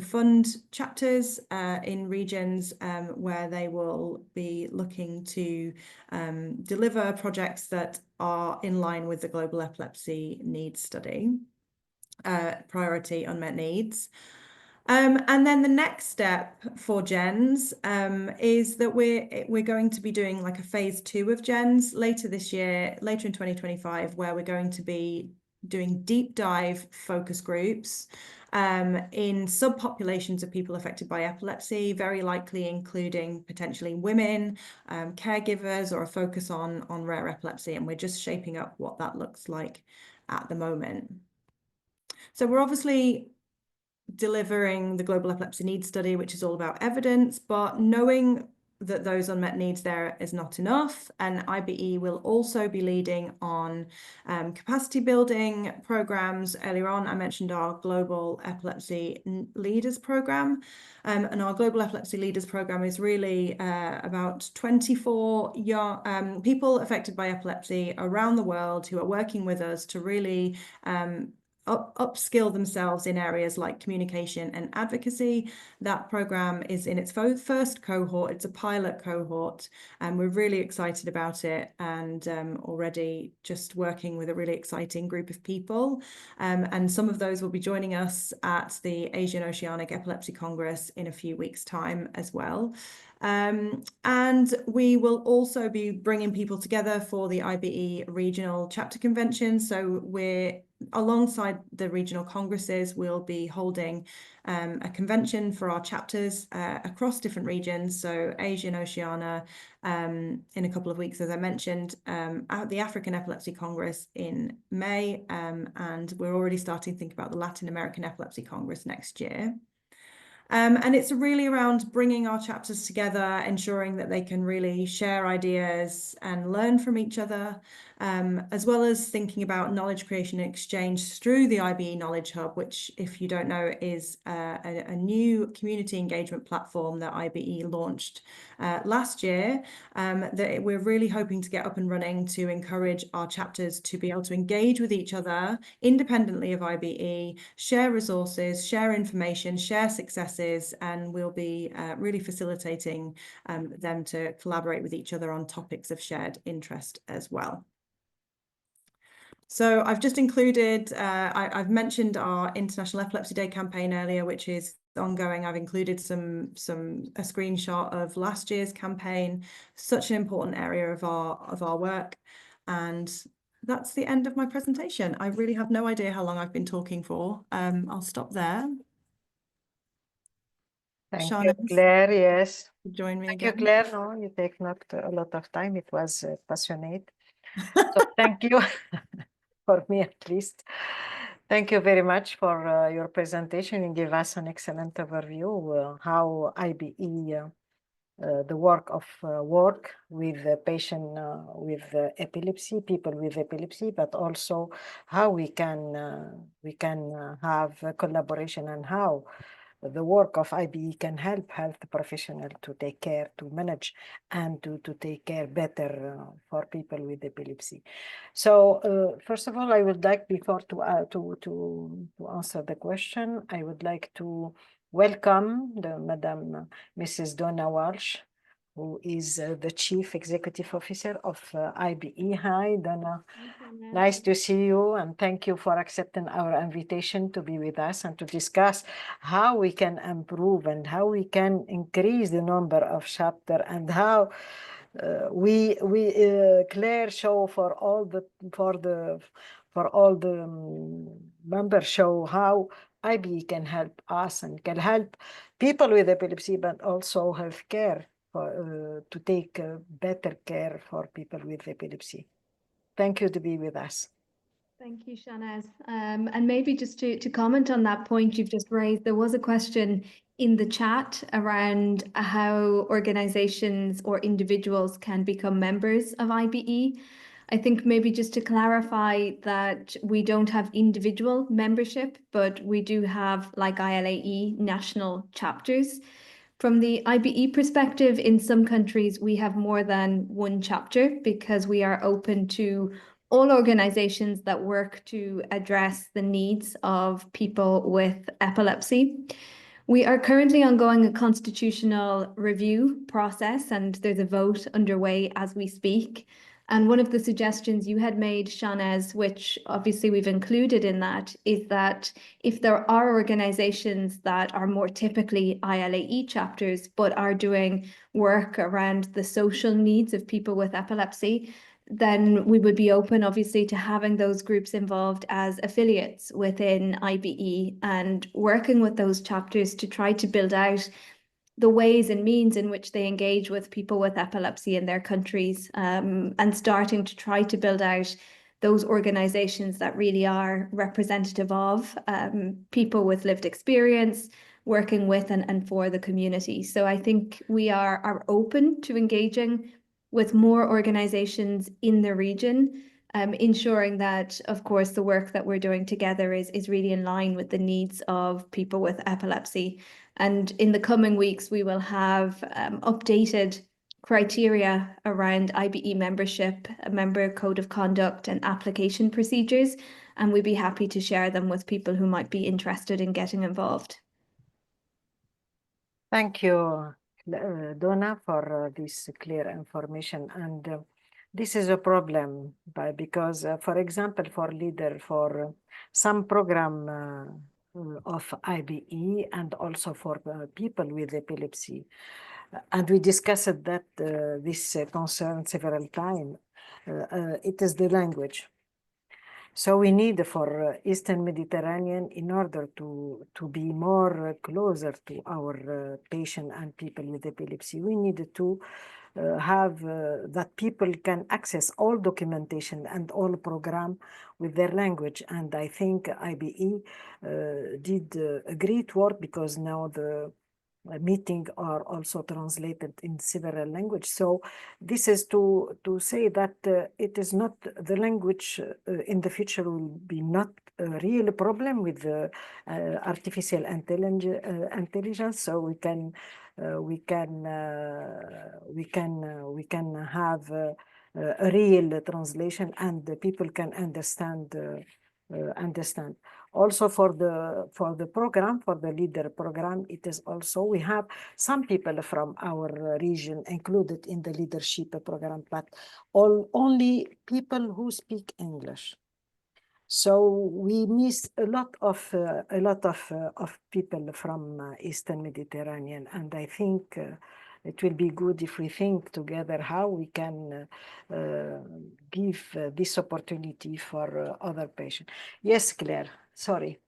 [SPEAKER 2] fund chapters in regions where they will be looking to deliver projects that are in line with the Global Epilepsy Needs Study, priority unmet needs. And then the next step for GENS is that we're going to be doing like a phase 2 of GENS later this year, later in 2025, where we're going to be doing deep dive focus groups in subpopulations of people affected by epilepsy, very likely including potentially women, caregivers, or a focus on rare epilepsy. And we're just shaping up what that looks like at the moment. So we're obviously delivering the Global Epilepsy Needs Study, which is all about evidence, but knowing that those unmet needs there is not enough. And IBE will also be leading on capacity building programs. Earlier on, I mentioned our Global Epilepsy Leaders Program. And our Global Epilepsy Leaders Program is really about 24 young people affected by epilepsy around the world who are working with us to really upskill themselves in areas like communication and advocacy. That program is in its first cohort. It's a pilot cohort, and we're really excited about it, and already just working with a really exciting group of people. And some of those will be joining us at the Asian Oceanic Epilepsy Congress in a few weeks' time as well. And we will also be bringing people together for the IBE Regional Chapter Convention. So we're alongside the regional congresses, we'll be holding a convention for our chapters across different regions. So Asia and Oceania in a couple of weeks, as I mentioned, at the African Epilepsy Congress in May. And we're already starting to think about the Latin American Epilepsy Congress next year. And it's really around bringing our chapters together, ensuring that they can really share ideas and learn from each other, as well as thinking about knowledge creation and exchange through the IBE Knowledge Hub, which, if you don't know, is a new community engagement platform that IBE launched last year, that we're really hoping to get up and running to encourage our chapters to be able to engage with each other independently of IBE, share resources, share information, share successes, and we'll be really facilitating them to collaborate with each other on topics of shared interest as well. So I've just included, I've mentioned our International Epilepsy Day campaign earlier, which is ongoing. I've included a screenshot of last year's campaign, such an important area of our work. And that's the end of my presentation. I really have no idea how long I've been talking for. I'll stop there.
[SPEAKER 1] Thank
[SPEAKER 2] Shauna,
[SPEAKER 1] you, Claire. Yes.
[SPEAKER 2] join me
[SPEAKER 1] Thank
[SPEAKER 2] again.
[SPEAKER 1] you, Claire. No, you take not a lot of time. It was passionate. So thank you for me at least. Thank you very much for your presentation and give us an excellent overview how IBE, the work of work with the patient with epilepsy, people with epilepsy, but also how we can have a collaboration and how the work of IBE can help health professionals to take care, to manage, and to take care better for people with epilepsy. So first of all, I would like, before to answer the question, I would like to welcome Madam Mrs. Donna Walsh, who is the Chief Executive Officer of IBE. Hi, Donna. Nice to see you, and thank you for accepting our invitation to be with us and to discuss how we can improve and how we can increase the number of chapters and how Claire show for all the members show how IBE can help us and can help people with epilepsy, but also healthcare for to take better care for people with epilepsy. Thank you to be with us.
[SPEAKER 3] Thank you, Shanaz. And maybe just to comment on that point you've just raised, there was a question in the chat around how organizations or individuals can become members of IBE. I think maybe just to clarify that we don't have individual membership, but we do have, like ILAE, national chapters. From the IBE perspective, in some countries, we have more than one chapter because we are open to all organizations that work to address the needs of people with epilepsy. We are currently ongoing a constitutional review process, and there's a vote underway as we speak. And one of the suggestions you had made, Shanaz, which obviously we've included in that, is that if there are organizations that are more typically ILAE chapters, but are doing work around the social needs of people with epilepsy, then we would be open, obviously, to having those groups involved as affiliates within IBE and working with those chapters to try to build out the ways and means in which they engage with people with epilepsy in their countries, and starting to try to build out those organizations that really are representative of people with lived experience, working with and for the community. So I think we are open to engaging with more organizations in the region, ensuring that, of course, the work that we're doing together is really in line with the needs of people with epilepsy. And in the coming weeks, we will have updated criteria around IBE membership, a member code of conduct and application procedures, and we'd be happy to share them with people who might be interested in getting involved.
[SPEAKER 1] Thank you, Donna, for this clear information. And this is a problem because, for example, for some program of IBE and also for people with epilepsy, and we discussed that this concern several times, it is the language. So we need for Eastern Mediterranean, in order to be more closer to our patient and people with epilepsy, we need to have that people can access all documentation and all program with their language. And I think IBE did a great work because now meeting are also translated in several languages. So this is to say that it is not the language in the future will be not a real problem with the artificial intelligence. So we can have a real translation, and the people can understand. Also for the program, for the leader program, it is also, we have some people from our region included in the leadership program, but only people who speak English. So we miss a lot of people from Eastern Mediterranean, and I think it will be good if we think together how we can give this opportunity for other patients. Yes, Claire, sorry.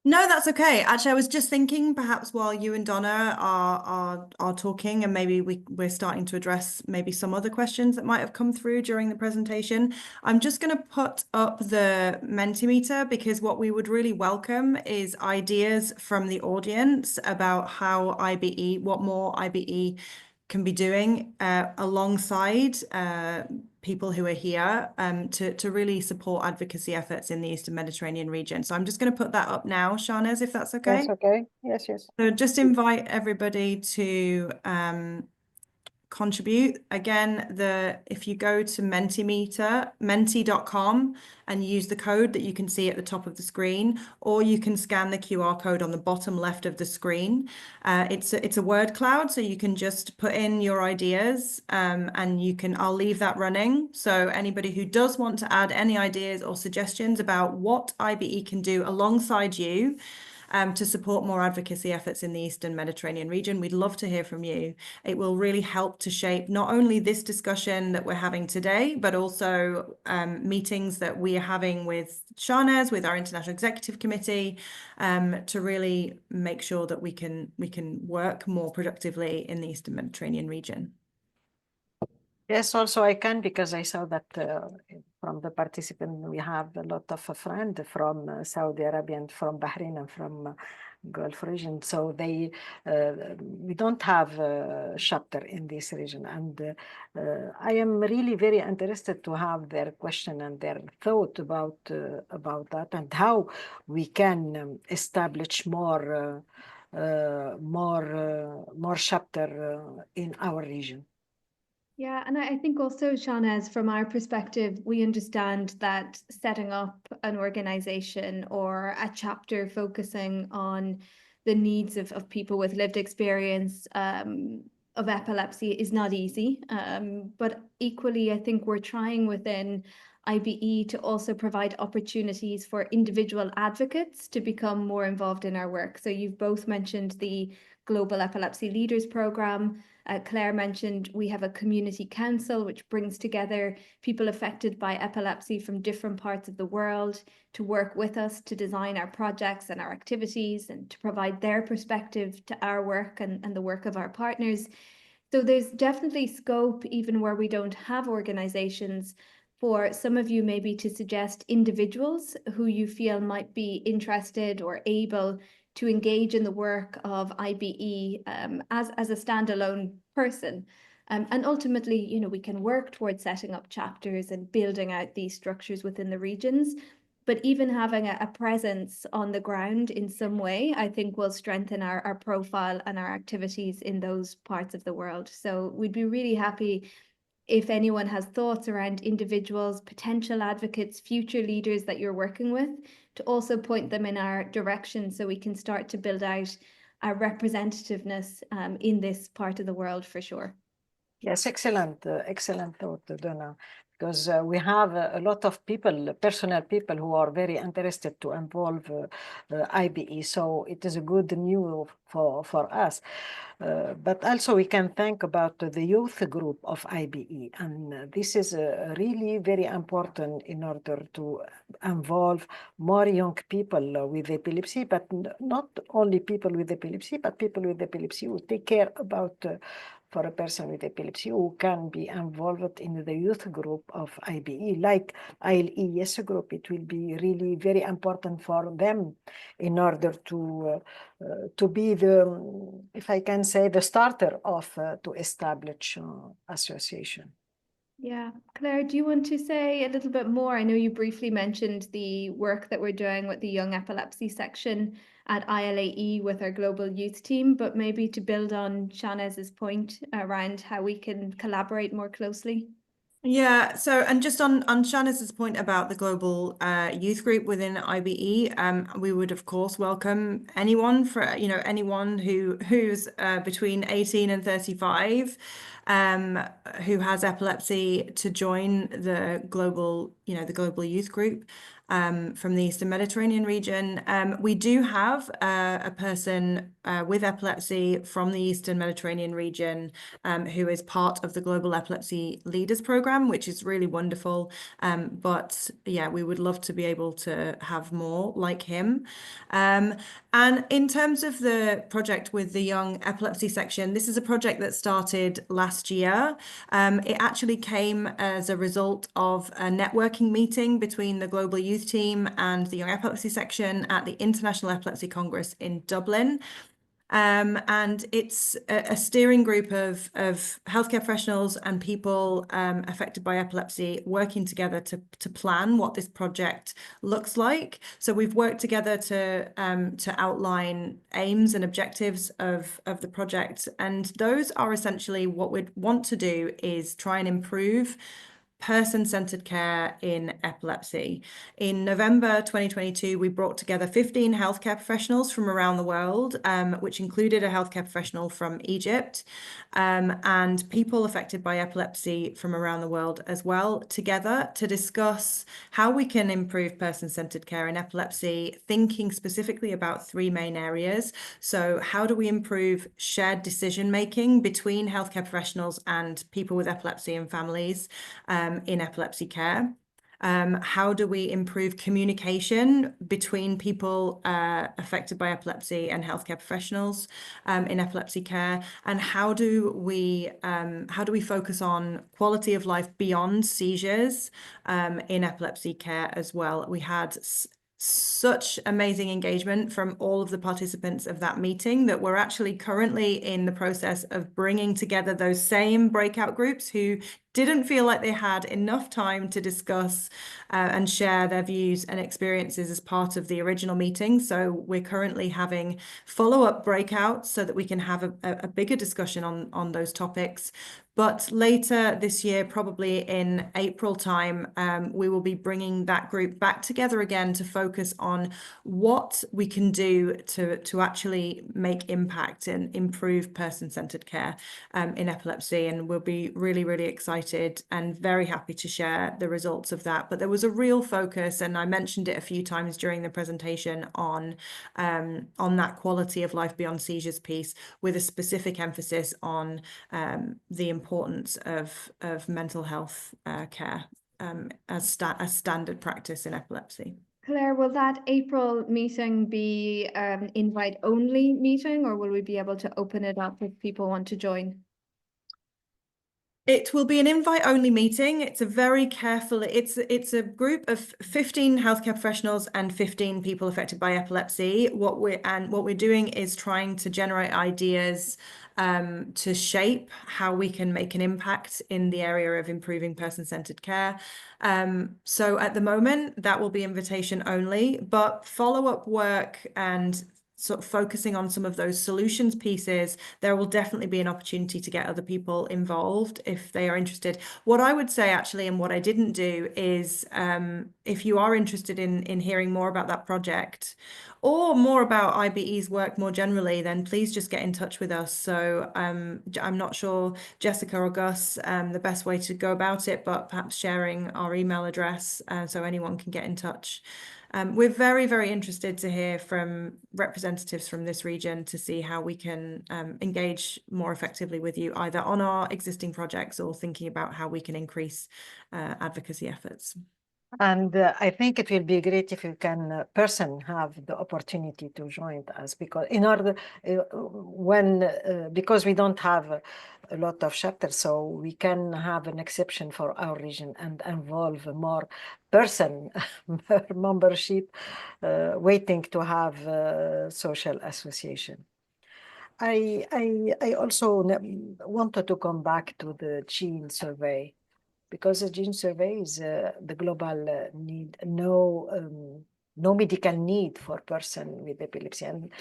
[SPEAKER 2] No, that's okay. Actually, I was just thinking perhaps while you and Donna are talking, and maybe we're starting to address maybe some other questions that might have come through during the presentation. I'm just going to put up the Mentimeter, because what we would really welcome is ideas from the audience about how IBE, what more IBE can be doing alongside people who are here to really support advocacy efforts in the Eastern Mediterranean region. So I'm just going to put that up now, Shahnaz, if that's okay.
[SPEAKER 1] That's okay. Yes, yes.
[SPEAKER 2] So just invite everybody to contribute. Again, if you go to menti.com and use the code that you can see at the top of the screen, or you can scan the QR code on the bottom left of the screen. It's a word cloud, so you can just put in your ideas and I'll leave that running. So anybody who does want to add any ideas or suggestions about what IBE can do alongside you to support more advocacy efforts in the Eastern Mediterranean region, we'd love to hear from you. It will really help to shape not only this discussion that we're having today, but also meetings that we are having with Shahnaz, with our International Executive Committee, to really make sure that we can work more productively in the Eastern Mediterranean region.
[SPEAKER 1] Yes, also I can, because I saw that from the participant, we have a lot of friends from Saudi Arabia and from Bahrain and from Gulf region. So we don't have a chapter in this region. And I am really very interested to have their question and their thought about that, and how we can establish more chapter in our region.
[SPEAKER 3] Yeah, and I think also, Shahnaz, from our perspective, we understand that setting up an organization or a chapter focusing on the needs of people with lived experience of epilepsy is not easy. But equally, I think we're trying within IBE to also provide opportunities for individual advocates to become more involved in our work. So you've both mentioned the Global Epilepsy Leaders Programme. Claire mentioned we have a community council which brings together people affected by epilepsy from different parts of the world to work with us to design our projects and our activities and to provide their perspective to our work and the work of our partners. So there's definitely scope, even where we don't have organizations, for some of you maybe to suggest individuals who you feel might be interested or able to engage in the work of IBE as a standalone person. And ultimately, you know, we can work towards setting up chapters and building out these structures within the regions. But even having a presence on the ground in some way, I think will strengthen our profile and our activities in those parts of the world. So we'd be really happy if anyone has thoughts around individuals, potential advocates, future leaders that you're working with, to also point them in our direction so we can start to build out our representativeness in this part of the world for sure.
[SPEAKER 1] Yes, excellent thought, Donna, because we have a lot of people, personal people, who are very interested to involve IBE. So it is a good news for us. But also we can think about the youth group of IBE, and this is really very important in order to involve more young people with epilepsy, but not only people with epilepsy, but people with epilepsy who take care about for a person with epilepsy who can be involved in the youth group of IBE, like ILAE Yes group. It will be really very important for them in order to be the, if I can say, the starter of to establish association.
[SPEAKER 3] Yeah, Claire, do you want to say a little bit more? I know you briefly mentioned the work that we're doing with the young epilepsy section at ILAE with our global youth team, but maybe to build on Shanaz's point around how we can collaborate more closely.
[SPEAKER 2] Yeah, so and just on Shanaz's point about the global youth group within IBE, we would of course welcome anyone anyone who's between 18 and 35 who has epilepsy to join the global youth group from the Eastern Mediterranean region. We do have a person with epilepsy from the Eastern Mediterranean region who is part of the Global Epilepsy Leaders Program, which is really wonderful. But yeah, we would love to be able to have more like him. And in terms of the project with the young epilepsy section, this is a project that started last year. It actually came as a result of a networking meeting between the Global Youth Team and the Young Epilepsy section at the International Epilepsy Congress in Dublin. And it's a steering group of healthcare professionals and people affected by epilepsy working together to plan what this project looks like. So we've worked together to outline aims and objectives of the project. And those are essentially what we'd want to do is try and improve person-centered care in epilepsy. In November 2022, we brought together 15 healthcare professionals from around the world, which included a healthcare professional from Egypt, and people affected by epilepsy from around the world as well, together to discuss how we can improve person-centered care in epilepsy, thinking specifically about three main areas. So how do we improve shared decision-making between healthcare professionals and people with epilepsy and families in epilepsy care? How do we improve communication between people affected by epilepsy and healthcare professionals in epilepsy care? And how do we focus on quality of life beyond seizures in epilepsy care as well? We had such amazing engagement from all of the participants of that meeting that we're actually currently in the process of bringing together those same breakout groups who didn't feel like they had enough time to discuss and share their views and experiences as part of the original meeting. So we're currently having follow-up breakouts so that we can have a bigger discussion on those topics. But later this year, probably in April time, we will be bringing that group back together again to focus on what we can do to actually make impact and improve person-centered care in epilepsy. And we'll be really, really excited and very happy to share the results of that. But there was a real focus, and I mentioned it a few times during the presentation, on that quality of life beyond seizures piece, with a specific emphasis on the importance of mental health care as standard practice in epilepsy.
[SPEAKER 3] Claire, will that April meeting be invite-only meeting, or will we be able to open it up if people want to join?
[SPEAKER 2] It will be an invite-only meeting. It's a very careful, it's a group of 15 healthcare professionals and 15 people affected by epilepsy. What we're doing is trying to generate ideas to shape how we can make an impact in the area of improving person-centered care. So at the moment, that will be invitation only, but follow-up work and sort of focusing on some of those solutions pieces, there will definitely be an opportunity to get other people involved if they are interested. What I would say actually, and what I didn't do, is if you are interested in hearing more about that project or more about IBE's work more generally, then please just get in touch with us. So I'm not sure, Jessica or Gus, the best way to go about it, but perhaps sharing our email address so anyone can get in touch. We're very, very interested to hear from representatives from this region to see how we can engage more effectively with you, either on our existing projects or thinking about how we can increase advocacy efforts.
[SPEAKER 1] And I think it will be great if you can person have the opportunity to join us, because in order because we don't have a lot of chapters, so we can have an exception for our region and involve more person membership waiting to have social association. I also wanted to come back to the gene survey, because the gene survey is the global need, no medical need for person with epilepsy. And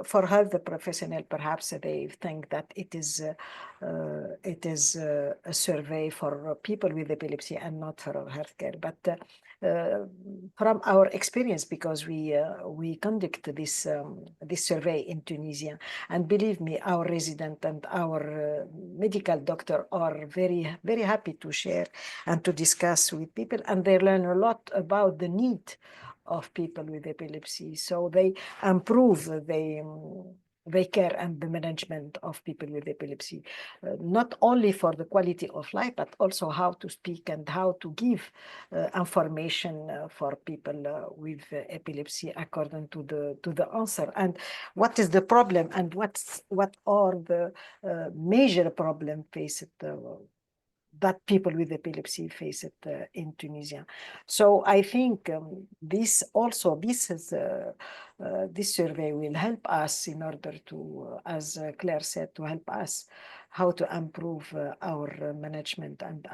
[SPEAKER 1] for health professional, perhaps they think that it is a survey for people with epilepsy and not for healthcare. But from our experience, because we conduct this survey in Tunisia, and believe me, our resident and our medical doctor are very, very happy to share and to discuss with people, and they learn a lot about the need of people with epilepsy. So they improve the care and the management of people with epilepsy, not only for the quality of life, but also how to speak and how to give information for people with epilepsy according to the answer, and what is the problem, and what are the major problem faced that people with epilepsy face it in Tunisia. So I think this survey will help us in order to, as Claire said, to help us how to improve our management and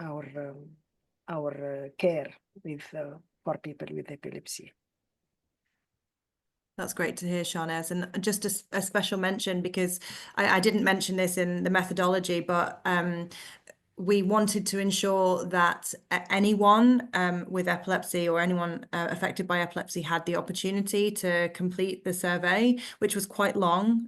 [SPEAKER 1] our care with for people with epilepsy.
[SPEAKER 2] That's great to hear, Sharnaz. And just a special mention, because I didn't mention this in the methodology, but we wanted to ensure that anyone with epilepsy or anyone affected by epilepsy had the opportunity to complete the survey, which was quite long.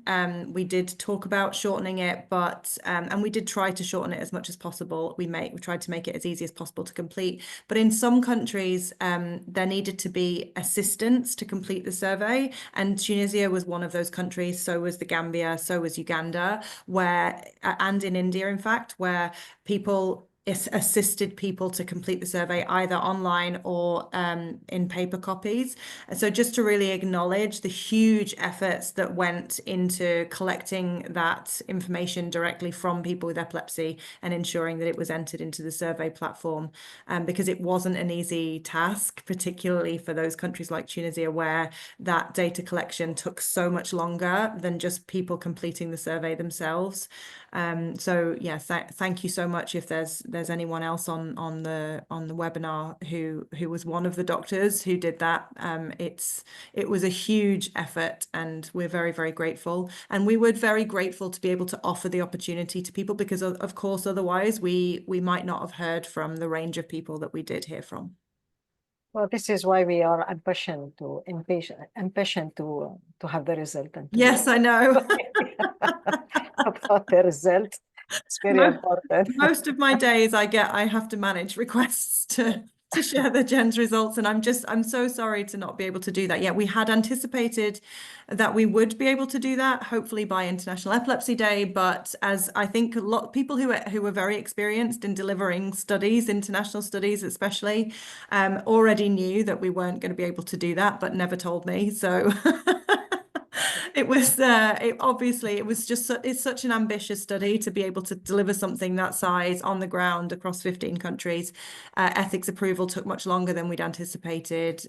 [SPEAKER 2] We did talk about shortening it, but and we did try to shorten it as much as possible. We tried to make it as easy as possible to complete. But in some countries, there needed to be assistance to complete the survey, and Tunisia was one of those countries. So was the Gambia, so was Uganda, and in India, in fact, where people assisted people to complete the survey either online or in paper copies. And so just to really acknowledge the huge efforts that went into collecting that information directly from people with epilepsy and ensuring that it was entered into the survey platform, because it wasn't an easy task, particularly for those countries like Tunisia, where that data collection took so much longer than just people completing the survey themselves. So yeah, thank you so much. If there's anyone else on the webinar who was one of the doctors who did that, it was a huge effort, and we're very, very grateful. And we were very grateful to be able to offer the opportunity to people, because of course otherwise we might not have heard from the range of people that we did hear from.
[SPEAKER 1] Well, this is why we are impatient to have the result. And
[SPEAKER 2] yes, I know.
[SPEAKER 1] About the result, it's very important.
[SPEAKER 2] Most of my days I have to manage requests to share the GENS results, and I'm so sorry to not be able to do that yet. We had anticipated that we would be able to do that, hopefully by International Epilepsy Day, but as I think a lot of people who were very experienced in delivering studies, international studies especially, already knew that we weren't going to be able to do that, but never told me. So it was it's such an ambitious study to be able to deliver something that size on the ground across 15 countries. Ethics approval took much longer than we'd anticipated.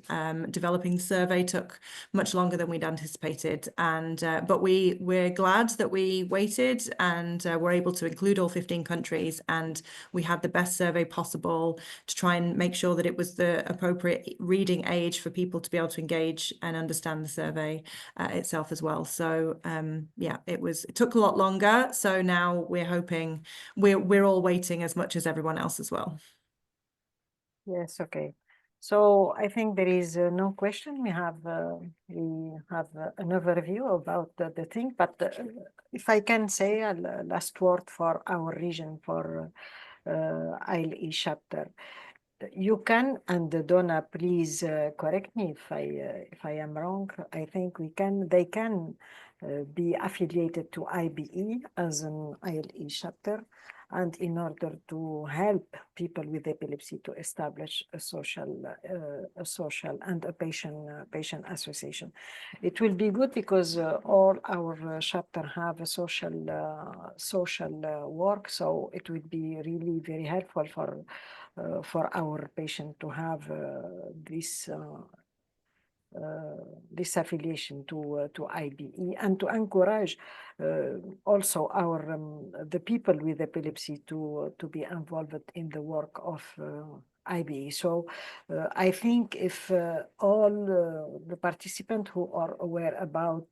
[SPEAKER 2] Developing the survey took much longer than we'd anticipated. And but we're glad that we waited and were able to include all 15 countries, and we had the best survey possible to try and make sure that it was the appropriate reading age for people to be able to engage and understand the survey itself as well. So yeah, it took a lot longer. So now we're hoping we're all waiting as much as everyone else as well.
[SPEAKER 1] Yes, okay. So I think there is no question. We have an overview about the thing, but if I can say a last word for our region, for ILAE chapter. You can, and Donna, please correct me if I am wrong. I think they can be affiliated to IBE as an ILAE chapter, and in order to help people with epilepsy to establish a social and a patient association. It will be good because all our chapter have a social work, so it would be really very helpful for our patient to have this affiliation to IBE, and to encourage also the people with epilepsy to be involved in the work of IBE. So I think if all the participants who are aware about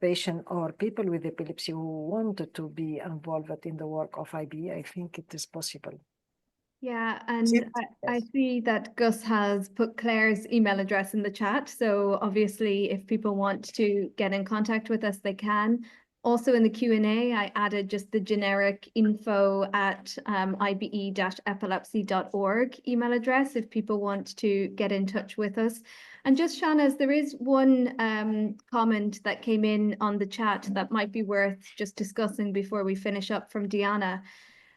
[SPEAKER 1] patient or people with epilepsy who wanted to be involved in the work of IBE, I think it is possible.
[SPEAKER 3] Yeah, and I see that Gus has put Claire's email address in the chat. So obviously, if people want to get in contact with us, they can. Also in the Q&A, I added just the generic info@ibe-epilepsy.org email address if people want to get in touch with us. And just Shanaaz, there is one comment that came in on the chat that might be worth just discussing before we finish up from Diana.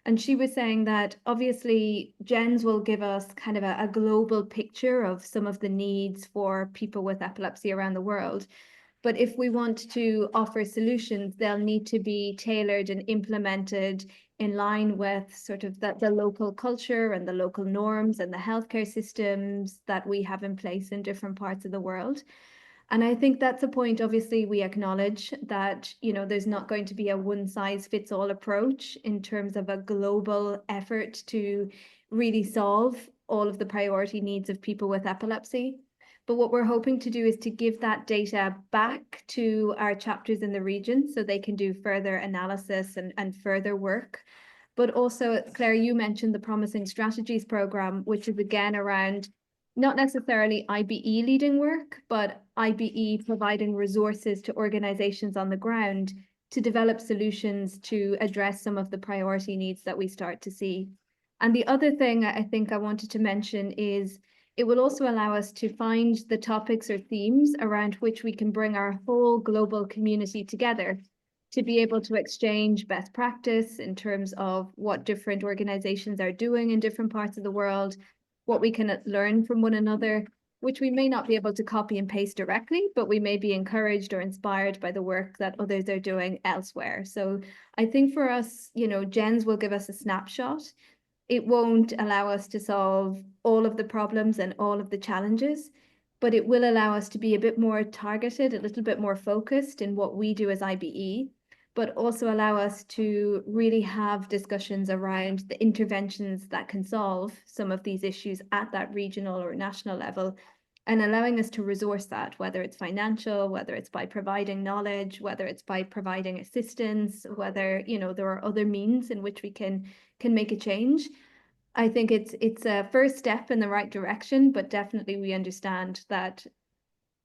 [SPEAKER 3] And she was saying that obviously Jens will give us kind of a global picture of some of the needs for people with epilepsy around the world. But if we want to offer solutions, they'll need to be tailored and implemented in line with sort of the local culture and the local norms and the healthcare systems that we have in place in different parts of the world. And I think that's a point, obviously, we acknowledge that, you know, there's not going to be a one size fits all approach in terms of a global effort to really solve all of the priority needs of people with epilepsy. But what we're hoping to do is to give that data back to our chapters in the region so they can do further analysis and further work. But also, Claire, you mentioned the Promising Strategies program, which is again around not necessarily IBE leading work, but IBE providing resources to organizations on the ground to develop solutions to address some of the priority needs that we start to see. And the other thing I think I wanted to mention is it will also allow us to find the topics or themes around which we can bring our whole global community together to be able to exchange best practice in terms of what different organizations are doing in different parts of the world, what we can learn from one another, which we may not be able to copy and paste directly, but we may be encouraged or inspired by the work that others are doing elsewhere. So I think for us, you know, Jens will give us a snapshot. It won't allow us to solve all of the problems and all of the challenges, but it will allow us to be a bit more targeted, a little bit more focused in what we do as IBE, but also allow us to really have discussions around the interventions that can solve some of these issues at that regional or national level, and allowing us to resource that, whether it's financial, whether it's by providing knowledge, whether it's by providing assistance, whether, you know, there are other means in which we can make a change. I think it's a first step in the right direction, but definitely we understand that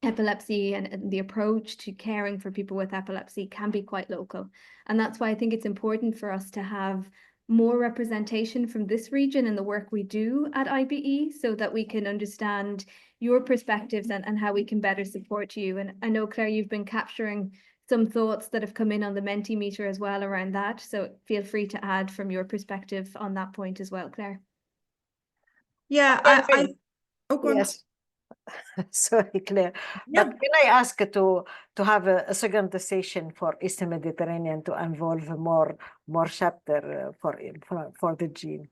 [SPEAKER 3] epilepsy and the approach to caring for people with epilepsy can be quite local. And that's why I think it's important for us to have more representation from this region in the work we do at IBE so that we can understand your perspectives and how we can better support you. And I know, Claire, you've been capturing some thoughts that have come in on the Mentimeter as well around that. So feel free to add from your perspective on that point as well, Claire.
[SPEAKER 2] Yeah, oh, go on.
[SPEAKER 1] Yes. Sorry, Claire.
[SPEAKER 2] Yeah.
[SPEAKER 1] But can I ask to have a second session for Eastern Mediterranean to involve more chapter for the gene?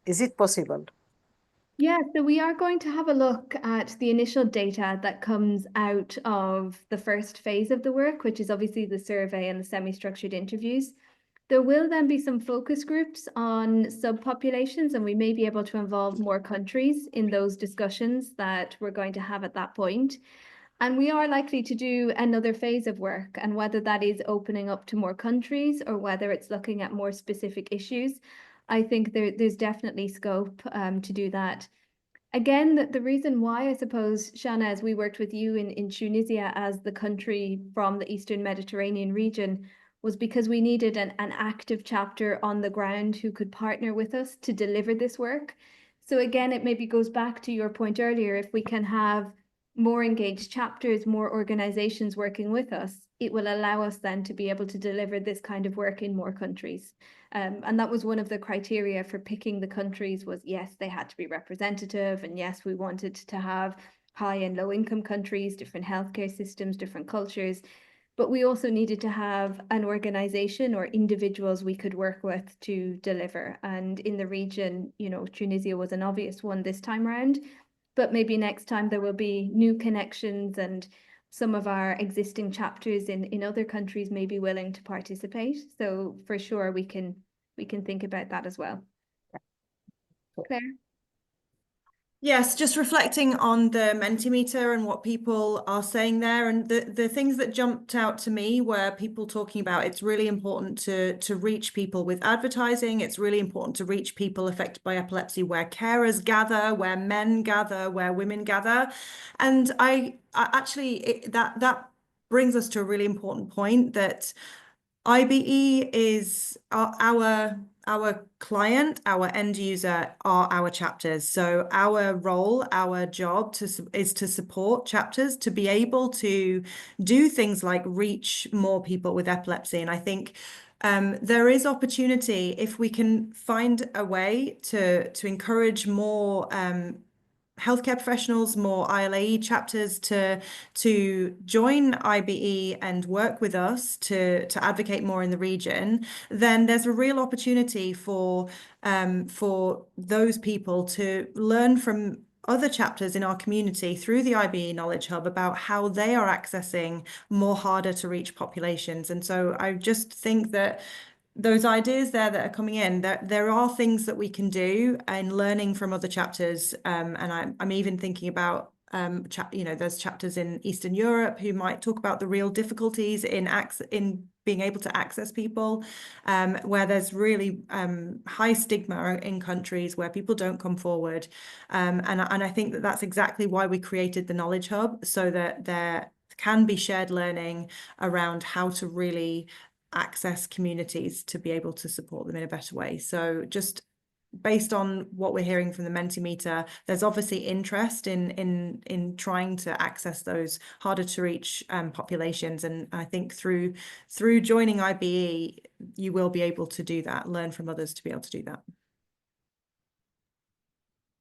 [SPEAKER 1] Is it possible?
[SPEAKER 3] Yeah, so we are going to have a look at the initial data that comes out of the first phase of the work, which is obviously the survey and the semi-structured interviews. There will then be some focus groups on subpopulations, and we may be able to involve more countries in those discussions that we're going to have at that point. And we are likely to do another phase of work, and whether that is opening up to more countries or whether it's looking at more specific issues, I think there's definitely scope to do that. Again, the reason why, I suppose, Shanaaz, we worked with you in Tunisia as the country from the Eastern Mediterranean region was because we needed an active chapter on the ground who could partner with us to deliver this work. So again, it maybe goes back to your point earlier, if we can have more engaged chapters, more organizations working with us, it will allow us then to be able to deliver this kind of work in more countries. And that was one of the criteria for picking the countries was, yes, they had to be representative. And yes, we wanted to have high and low income countries, different healthcare systems, different cultures. But we also needed to have an organization or individuals we could work with to deliver. And in the region, you know, Tunisia was an obvious one this time around, but maybe next time there will be new connections and some of our existing chapters in other countries may be willing to participate. So for sure, we can think about that as well. Claire?
[SPEAKER 2] Yes, just reflecting on the Mentimeter and what people are saying there. And the things that jumped out to me were people talking about it's really important to reach people with advertising. It's really important to reach people affected by epilepsy where carers gather, where men gather, where women gather. And I actually, that brings us to a really important point that IBE is our client, our end user are our chapters. So our role, our job is to support chapters to be able to do things like reach more people with epilepsy. And I think there is opportunity if we can find a way to encourage more healthcare professionals, more ILAE chapters to join IBE and work with us to advocate more in the region, then there's a real opportunity for those people to learn from other chapters in our community through the IBE Knowledge Hub about how they are accessing more harder to reach populations. And so I just think that those ideas there that are coming in, there are things that we can do and learning from other chapters. And I'm even thinking about, there's chapters in Eastern Europe who might talk about the real difficulties in being able to access people, where there's really high stigma in countries where people don't come forward. And I think that that's exactly why we created the Knowledge Hub, so that there can be shared learning around how to really access communities to be able to support them in a better way. So just based on what we're hearing from the Mentimeter, there's obviously interest in trying to access those harder to reach populations. And I think through joining IBE, you will be able to do that, learn from others to be able to do that.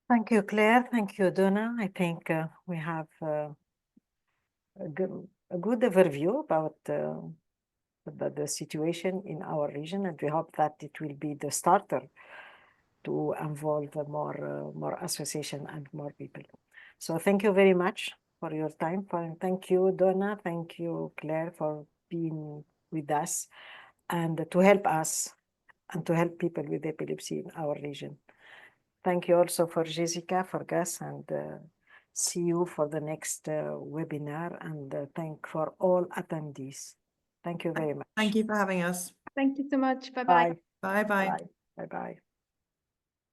[SPEAKER 1] Thank you, Claire. Thank you, Donna. I think we have a good overview about the situation in our region, and we hope that it will be the starter to involve more association and more people. So thank you very much for your time. Thank you, Donna. Thank you, Claire, for being with us and to help us and to help people with epilepsy in our region. Thank you also for Jessica, for Gus, and see you for the next webinar, and thank for all attendees. Thank you very much.
[SPEAKER 2] Thank you for having us.
[SPEAKER 3] Thank you so much. Bye-bye.
[SPEAKER 2] Bye-bye.
[SPEAKER 1] Bye-bye.